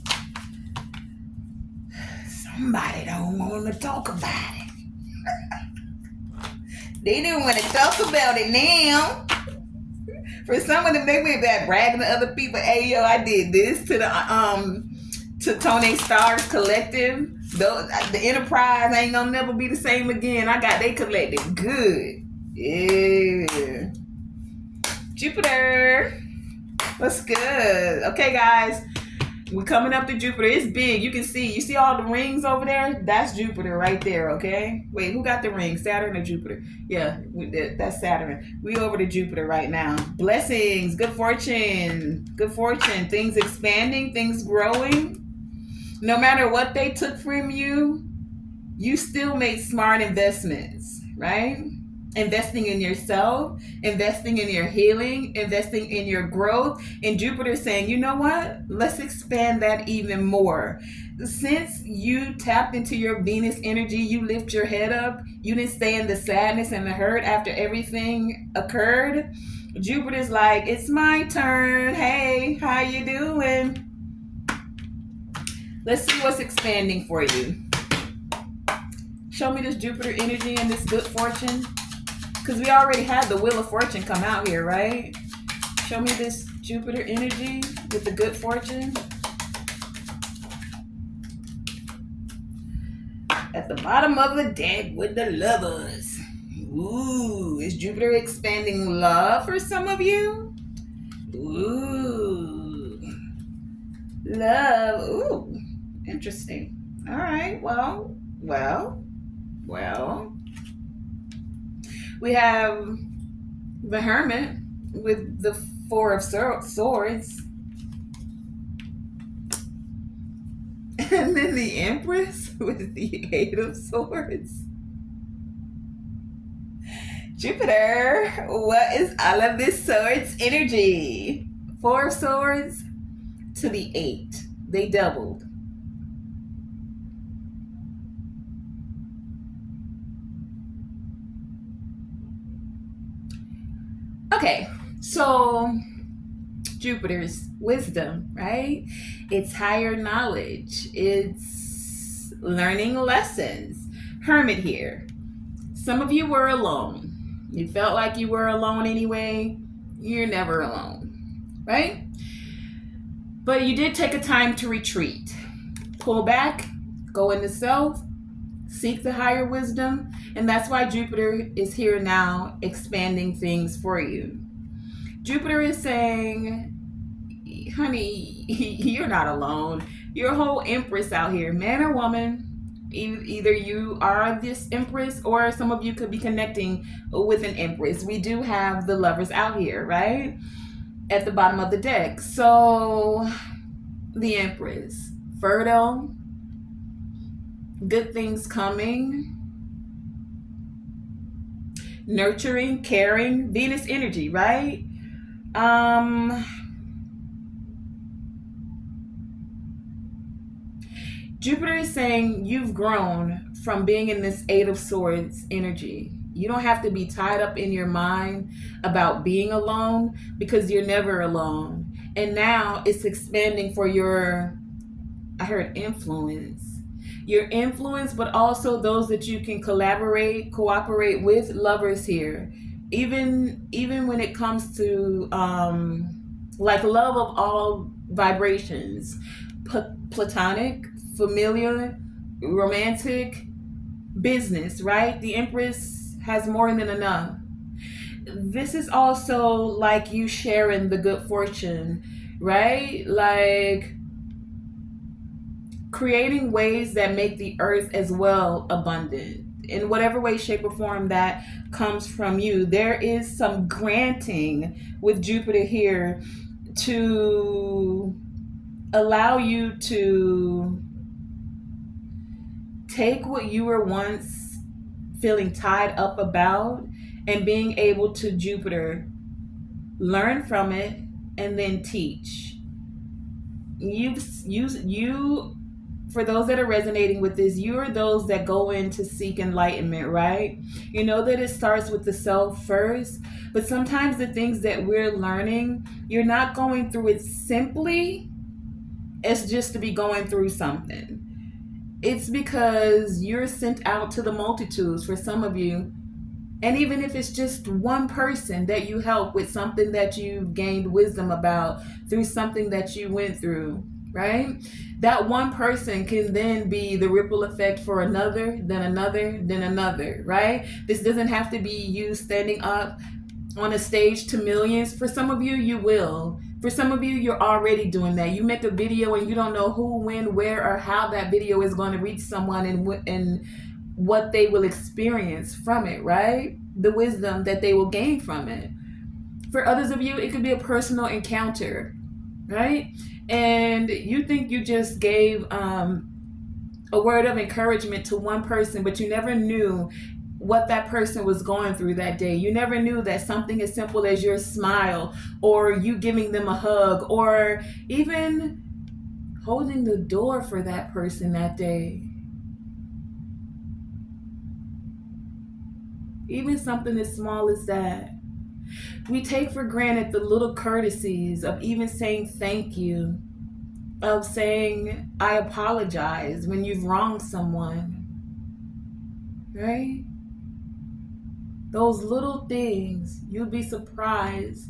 somebody don't want to talk about it. They didn't want to talk about it now. For some of them, they went back bragging to other people, hey, yo, I did this to to Tonae Star's collective. The enterprise ain't gonna never be the same again. I got they collective good. Yeah. Jupiter. What's good? Okay, guys. We're coming up to Jupiter. It's big. You see all the rings over there? That's Jupiter right there, okay? Wait, who got the ring? Saturn or Jupiter? Yeah, that's Saturn. We over to Jupiter right now. Blessings, good fortune, things expanding, things growing. No matter what they took from you, you still made smart investments, right? Investing in yourself, investing in your healing, investing in your growth. And Jupiter saying, you know what? Let's expand that even more. Since you tapped into your Venus energy, you lift your head up. You didn't stay in the sadness and the hurt after everything occurred. Jupiter's like, it's my turn. Hey, how you doing? Let's see what's expanding for you. Show me this Jupiter energy and this good fortune. Because we already had the Wheel of Fortune come out here, right? Show me this Jupiter energy with the good fortune. At the bottom of the deck with the Lovers. Ooh, is Jupiter expanding love for some of you? Ooh. Love. Ooh. Interesting. All right. Well. We have the Hermit with the Four of Swords. And then the Empress with the Eight of Swords. Jupiter, what is all of this Swords energy? Four of Swords, to the 8. They doubled. Okay, so Jupiter's wisdom, right? It's higher knowledge, it's learning lessons. Hermit here. Some of you were alone. You felt like you were alone anyway. You're never alone, right? But you did take a time to retreat. Pull back, go into self, seek the higher wisdom, and that's why Jupiter is here now expanding things for you. Jupiter is saying, honey, you're not alone. Your whole empress out here, man or woman. Either you are this empress or some of you could be connecting with an empress. We do have the lovers out here, right? At the bottom of the deck. So, the empress, fertile, good things coming, nurturing, caring, Venus energy, right? Jupiter is saying you've grown from being in this 8 of Swords energy. You don't have to be tied up in your mind about being alone because you're never alone. And now it's expanding for your, I heard influence. Your influence, but also those that you can collaborate, cooperate with, lovers here. Even when it comes to like love of all vibrations, platonic, familiar, romantic, business, right? The Empress has more than enough. This is also like you sharing the good fortune, right? Like creating ways that make the earth as well abundant in whatever way, shape, or form that comes from you. There is some granting with Jupiter here to allow you to take what you were once feeling tied up about and being able to, Jupiter, learn from it and then teach. You for those that are resonating with this, you are those that go in to seek enlightenment, right? You know that it starts with the self first, but sometimes the things that we're learning, you're not going through it simply as just to be going through something. It's because you're sent out to the multitudes for some of you. And even if it's just one person that you help with something that you gained wisdom about through something that you went through, right? That one person can then be the ripple effect for another, then another, then another, right? This doesn't have to be you standing up on a stage to millions. For some of you, you will. For some of you, you're already doing that. You make a video and you don't know who, when, where, or how that video is going to reach someone and what they will experience from it, right? The wisdom that they will gain from it. For others of you, it could be a personal encounter, right? And you think you just gave a word of encouragement to one person, but you never knew what that person was going through that day. You never knew that something as simple as your smile or you giving them a hug or even holding the door for that person that day. Even something as small as that. We take for granted the little courtesies of even saying thank you, of saying I apologize when you've wronged someone, right? Those little things, you'd be surprised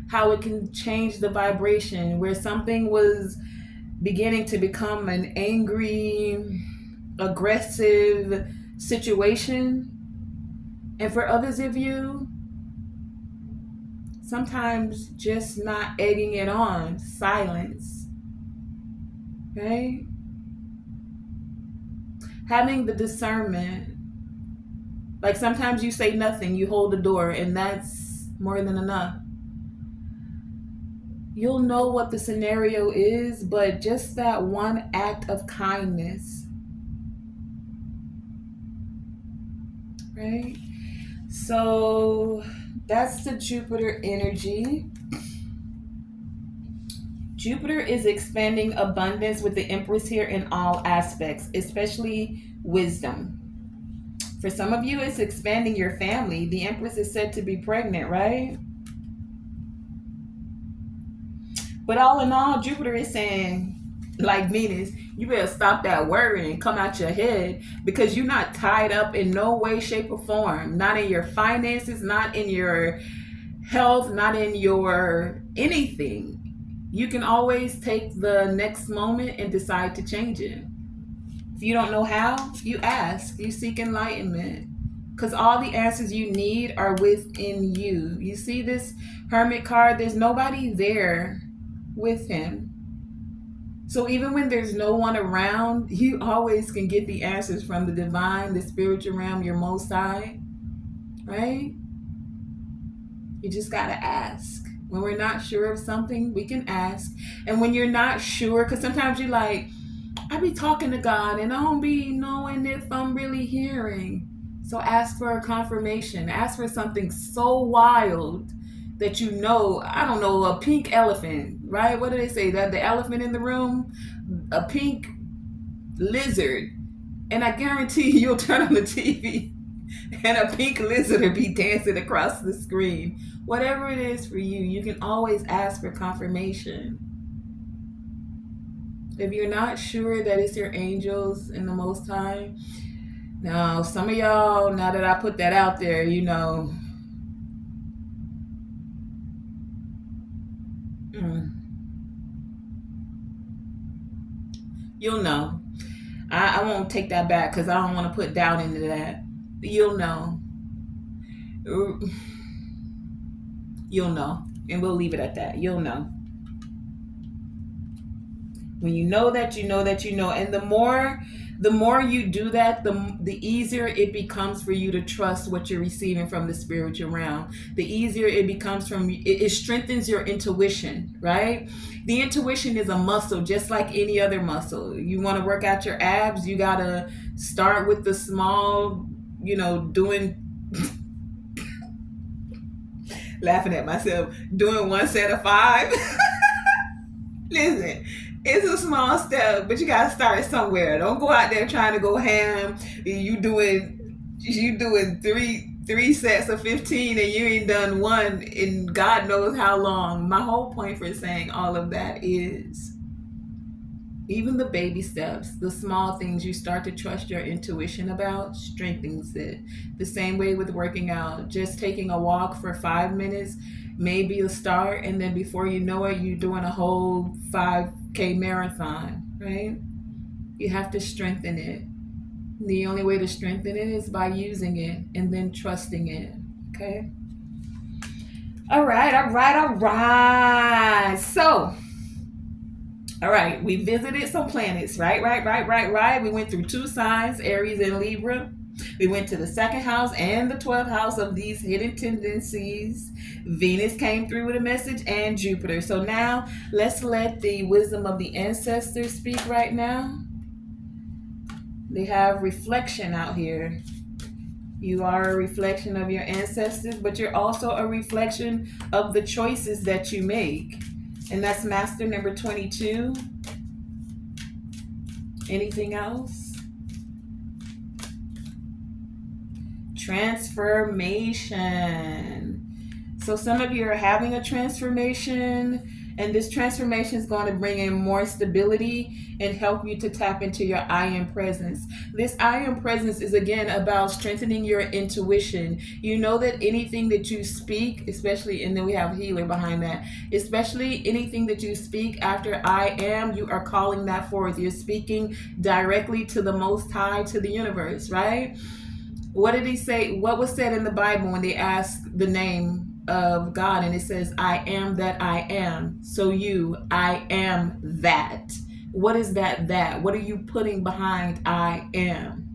how it can change the vibration where something was beginning to become an angry, aggressive situation. And for others of you, sometimes just not egging it on, silence, right? Having the discernment. Like sometimes you say nothing, you hold the door, and that's more than enough. You'll know what the scenario is, but just that one act of kindness, right? So that's the Jupiter energy. Jupiter is expanding abundance with the Empress here in all aspects, especially wisdom. For some of you, it's expanding your family. The Empress is said to be pregnant, right? But all in all, Jupiter is saying, like Venus, you better stop that worrying and come out your head, because you're not tied up in no way, shape, or form. Not in your finances, not in your health, not in your anything. You can always take the next moment and decide to change it. If you don't know how, you ask, you seek enlightenment. Because all the answers you need are within you. You see this Hermit card? There's nobody there with him. So even when there's no one around, you always can get the answers from the divine, the spiritual realm, your most high, right? You just got to ask. When we're not sure of something, we can ask. And when you're not sure, because sometimes you're like, I be talking to God and I don't be knowing if I'm really hearing. So ask for a confirmation. Ask for something so wild that you know, I don't know, a pink elephant, right? What do they say? That the elephant in the room, a pink lizard. And I guarantee you'll turn on the TV and a pink lizard will be dancing across the screen. Whatever it is for you, you can always ask for confirmation. If you're not sure that it's your angels in the Most High, now some of y'all, now that I put that out there, you know, you'll know. I won't take that back because I don't want to put doubt into that. You'll know. You'll know. And we'll leave it at that. You'll know. When you know that, you know that you know. And the more you do that, the easier it becomes for you to trust what you're receiving from the spiritual realm. The easier it becomes it strengthens your intuition, right? The intuition is a muscle just like any other muscle. You want to work out your abs, you got to start with the small, doing laughing at myself, doing 1 set of 5. Listen, it's a small step, but you gotta start somewhere. Don't go out there trying to go ham. You doing three sets of 15 and you ain't done one in God knows how long. My whole point for saying all of that is even the baby steps, the small things you start to trust your intuition about, strengthens it. The same way with working out. Just taking a walk for 5 minutes may be a start, and then before you know it, you're doing a whole 5K marathon, right? You have to strengthen it. The only way to strengthen it is by using it and then trusting it, okay? All right. So, all right, we visited some planets, right. We went through 2 signs, Aries and Libra. We went to the 2nd house and the 12th house of these hidden tendencies. Venus came through with a message and Jupiter. So now let's let the wisdom of the ancestors speak right now. They have reflection out here. You are a reflection of your ancestors, but you're also a reflection of the choices that you make. And that's master number 22. Anything else? Transformation. So some of you are having a transformation, and this transformation is going to bring in more stability and help you to tap into your I am presence. This I am presence is again about strengthening your intuition. You know that anything that you speak, especially, and then we have healer behind that, especially anything that you speak after I am, you are calling that forth. You're speaking directly to the Most High, to the universe, right? What did he say? What was said in the Bible when they asked the name of God, and it says, I am that I am. So I am that. What is that? What are you putting behind I am?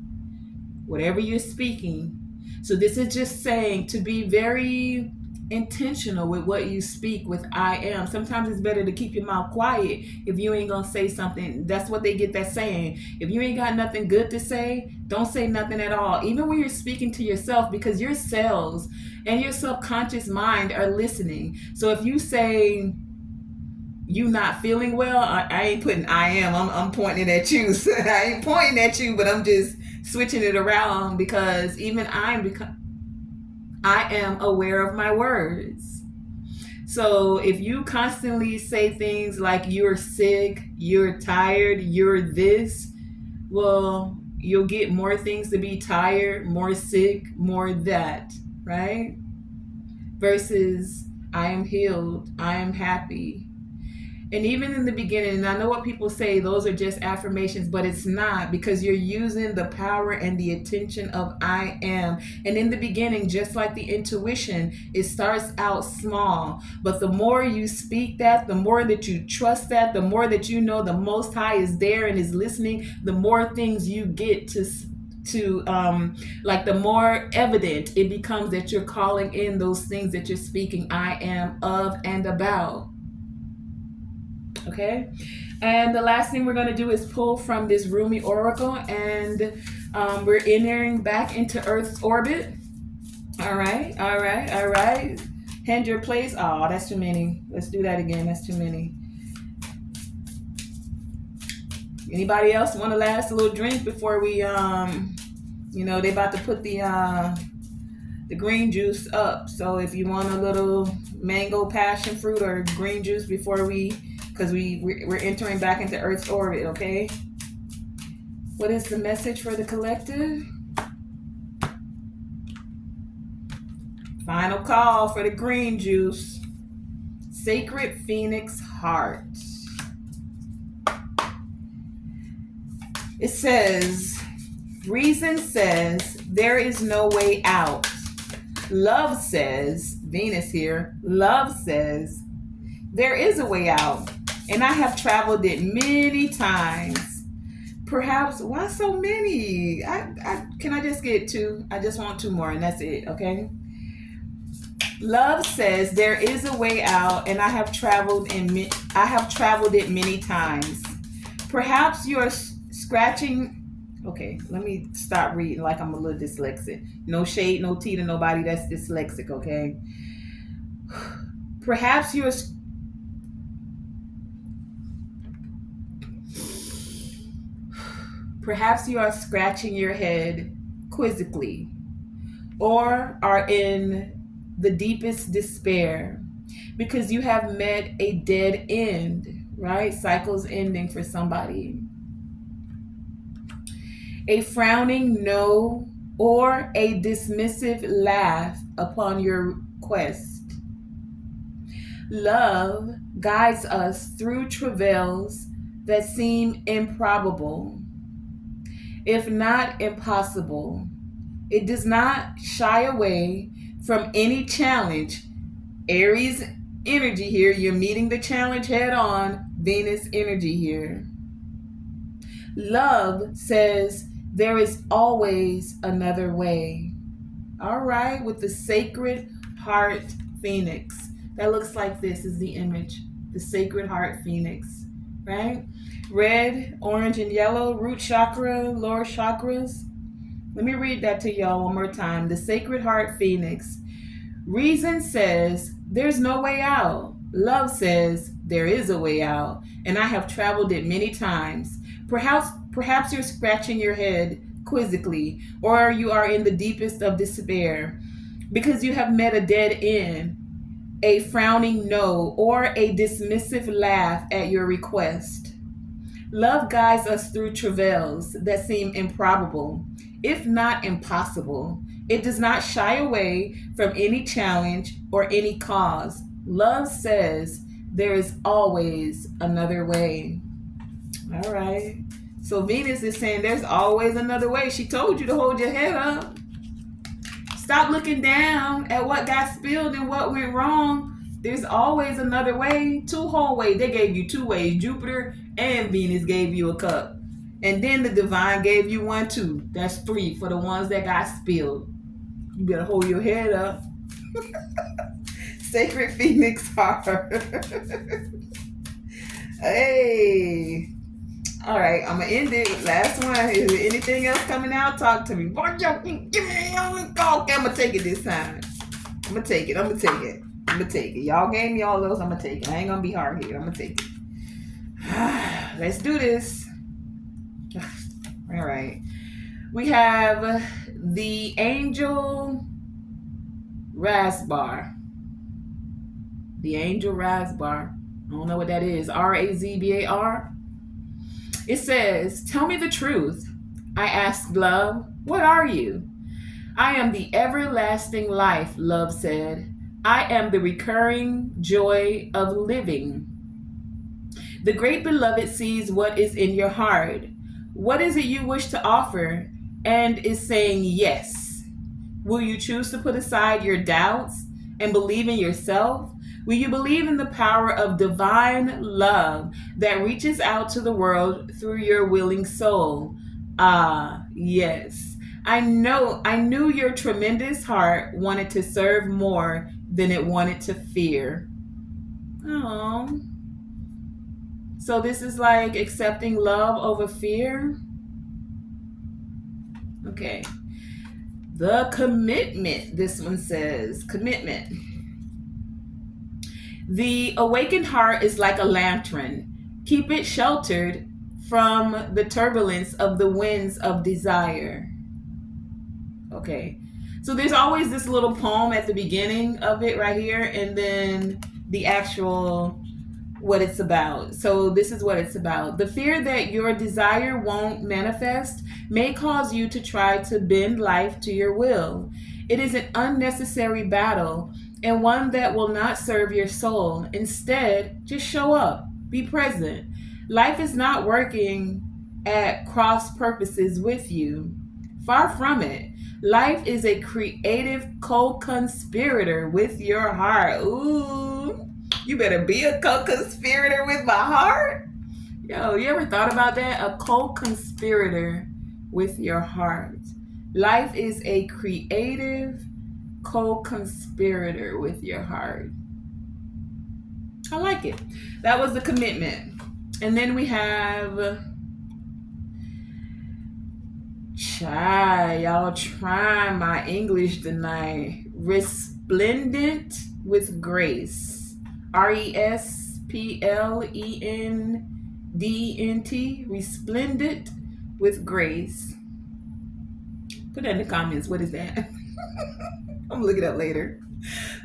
Whatever you're speaking. So this is just saying to be very intentional with what you speak with I am. Sometimes it's better to keep your mouth quiet if you ain't gonna say something. That's what they get that saying. If you ain't got nothing good to say, don't say nothing at all. Even when you're speaking to yourself, because your cells and your subconscious mind are listening. So if you say, you not feeling well, I ain't putting I am. I'm pointing at you. I ain't pointing at you, but I'm just switching it around because even I am aware of my words. So if you constantly say things like you're sick, you're tired, you're this, well, you'll get more things to be tired, more sick, more that, right? Versus I am healed, I am happy. And even in the beginning, and I know what people say, those are just affirmations, but it's not, because you're using the power and the attention of I am. And in the beginning, just like the intuition, it starts out small. But the more you speak that, the more that you trust that, the more that you know the Most High is there and is listening, the more things you get to like the more evident it becomes that you're calling in those things that you're speaking I am of and about. Okay, and the last thing we're going to do is pull from this Rumi oracle, and we're entering back into Earth's orbit. All right, all right, all right. Hand your place. Oh, that's too many. Let's do that again. That's too many. Anybody else want to last a little drink before we they about to put the green juice up. So if you want a little mango passion fruit or green juice before because we're entering back into Earth's orbit, okay? What is the message for the collective? Final call for the green juice. Sacred Phoenix Heart. It says, reason says there is no way out. Love says, Venus here, love says there is a way out, and I have traveled it many times. Perhaps, why so many? Can I just get two? I just want two more and that's it, okay? Love says there is a way out, and I have traveled it many times. Perhaps you're scratching. Okay, let me stop reading like I'm a little dyslexic. No shade, no tea to nobody that's dyslexic, okay? Perhaps you are scratching your head quizzically, or are in the deepest despair because you have met a dead end, right? Cycles ending for somebody. A frowning no or a dismissive laugh upon your quest. Love guides us through travails that seem improbable, if not impossible. It does not shy away from any challenge. Aries energy here. You're meeting the challenge head on. Venus energy here. Love says there is always another way. All right, with the Sacred Heart Phoenix. That looks like this is the image. The Sacred Heart Phoenix, right? Red, orange, and yellow, root chakra, lower chakras. Let me read that to y'all one more time. The Sacred Heart Phoenix. Reason says there's no way out. Love says there is a way out, and I have traveled it many times. Perhaps you're scratching your head quizzically, or you are in the deepest of despair because you have met a dead end, a frowning no, or a dismissive laugh at your request. Love guides us through travails that seem improbable, if not impossible. It does not shy away from any challenge or any cause. Love says there is always another way. All right. So Venus is saying there's always another way. She told you to hold your head up. Stop looking down at what got spilled and what went wrong. There's always another way. Two whole ways. They gave you two ways. Jupiter and Venus gave you a cup. And then the divine gave you one too. That's three for the ones that got spilled. You better hold your head up. Sacred Phoenix Heart. Hey. All right, I'm going to end it. Last one. Is there anything else coming out? Talk to me. Boy, give me a call. Okay, I'm going to take it this time. I'm going to take it. I'm gonna take it. Y'all gave me all those. I'm gonna take it. I ain't gonna be hard here. I'm gonna take it. Let's do this. All right. We have the Angel Raspbar. The Angel Raspbar. I don't know what that is. Razbar. It says, "Tell me the truth." I asked love, "What are you?" "I am the everlasting life," love said. "I am the recurring joy of living." The great beloved sees what is in your heart. What is it you wish to offer and is saying yes? Will you choose to put aside your doubts and believe in yourself? Will you believe in the power of divine love that reaches out to the world through your willing soul? Ah, yes. I knew your tremendous heart wanted to serve more than it wanted to fear. Oh. So this is like accepting love over fear. Okay. The commitment. This one says commitment. The awakened heart is like a lantern. Keep it sheltered from the turbulence of the winds of desire. Okay. So there's always this little poem at the beginning of it right here, and then the actual what it's about. So this is what it's about. The fear that your desire won't manifest may cause you to try to bend life to your will. It is an unnecessary battle and one that will not serve your soul. Instead, just show up, be present. Life is not working at cross purposes with you. Far from it. Life is a creative co-conspirator with your heart. Ooh. You better be a co-conspirator with my heart. Yo, you ever thought about that? A co-conspirator with your heart. Life is a creative co-conspirator with your heart. I like it. That was the commitment. And then we have y'all trying my English tonight. Resplendent with grace. Resplendent. Resplendent with grace. Put that in the comments. What is that? I'm gonna look it up later.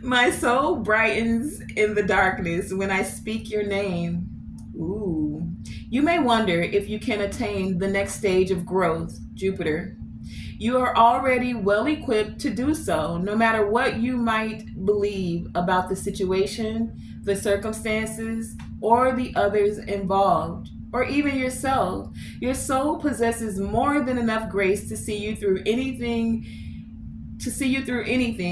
My soul brightens in the darkness when I speak your name. Ooh. You may wonder if you can attain the next stage of growth, Jupiter. You are already well equipped to do so, no matter what you might believe about the situation, the circumstances, or the others involved, or even yourself. Your soul possesses more than enough grace to see you through anything.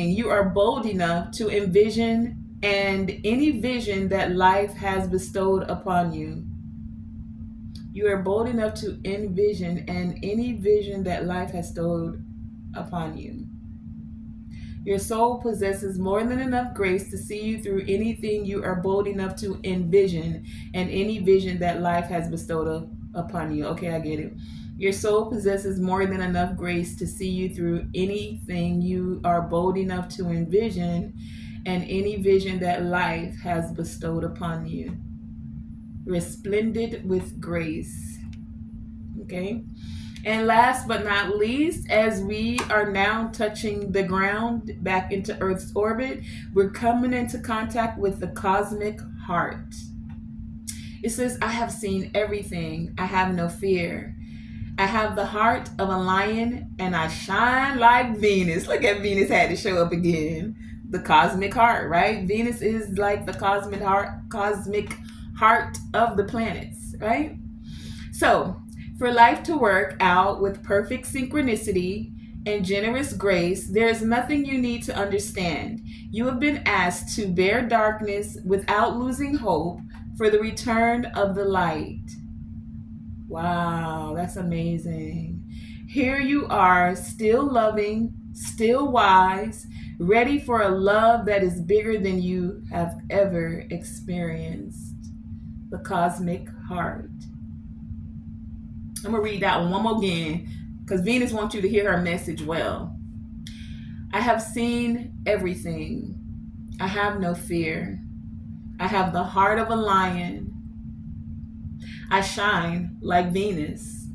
You are bold enough to envision and any vision that life has bestowed upon you. You are bold enough to envision and any vision that life has bestowed upon you. Your soul possesses more than enough grace to see you through anything you are bold enough to envision and any vision that life has bestowed upon you. Okay, I get it. Your soul possesses more than enough grace to see you through anything you are bold enough to envision and any vision that life has bestowed upon you. Resplendent with grace. Okay. And last but not least, as we are now touching the ground back into Earth's orbit, we're coming into contact with the cosmic heart. It says, I have seen everything. I have no fear. I have the heart of a lion and I shine like Venus. Look at Venus had to show up again. The cosmic heart, right? Venus is like the cosmic heart of the planets, right? So, for life to work out with perfect synchronicity and generous grace, there is nothing you need to understand. You have been asked to bear darkness without losing hope for the return of the light. Wow, that's amazing. Here you are, still loving, still wise, ready for a love that is bigger than you have ever experienced. The cosmic heart. I'm going to read that one more again because Venus wants you to hear her message well. I have seen everything. I have no fear. I have the heart of a lion. I shine like Venus.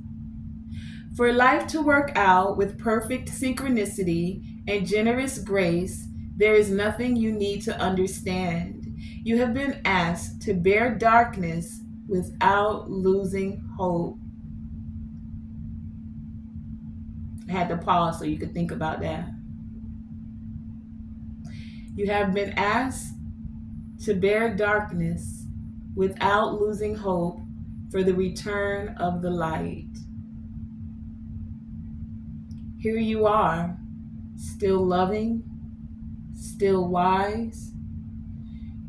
For life to work out with perfect synchronicity and generous grace, there is nothing you need to understand. You have been asked to bear darkness without losing hope. I had to pause so you could think about that. You have been asked to bear darkness without losing hope for the return of the light. Here you are, still loving, still wise,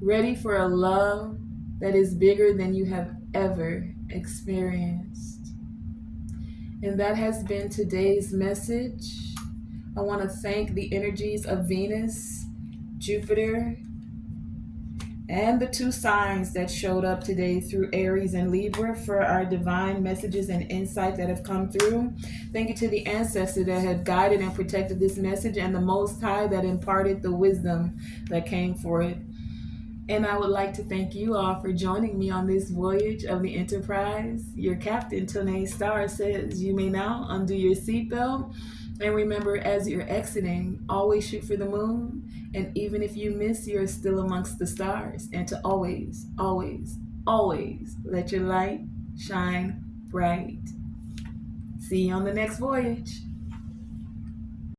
ready for a love that is bigger than you have ever experienced. And that has been today's message. I want to thank the energies of Venus, Jupiter, and the two signs that showed up today through Aries and Libra for our divine messages and insight that have come through. Thank you to the ancestor that had guided and protected this message, and the Most High that imparted the wisdom that came for it. And I would like to thank you all for joining me on this voyage of the Enterprise. Your captain, Tonae Star, says you may now undo your seatbelt. And remember, as you're exiting, always shoot for the moon. And even if you miss, you're still amongst the stars. And to always, always, always let your light shine bright. See you on the next voyage.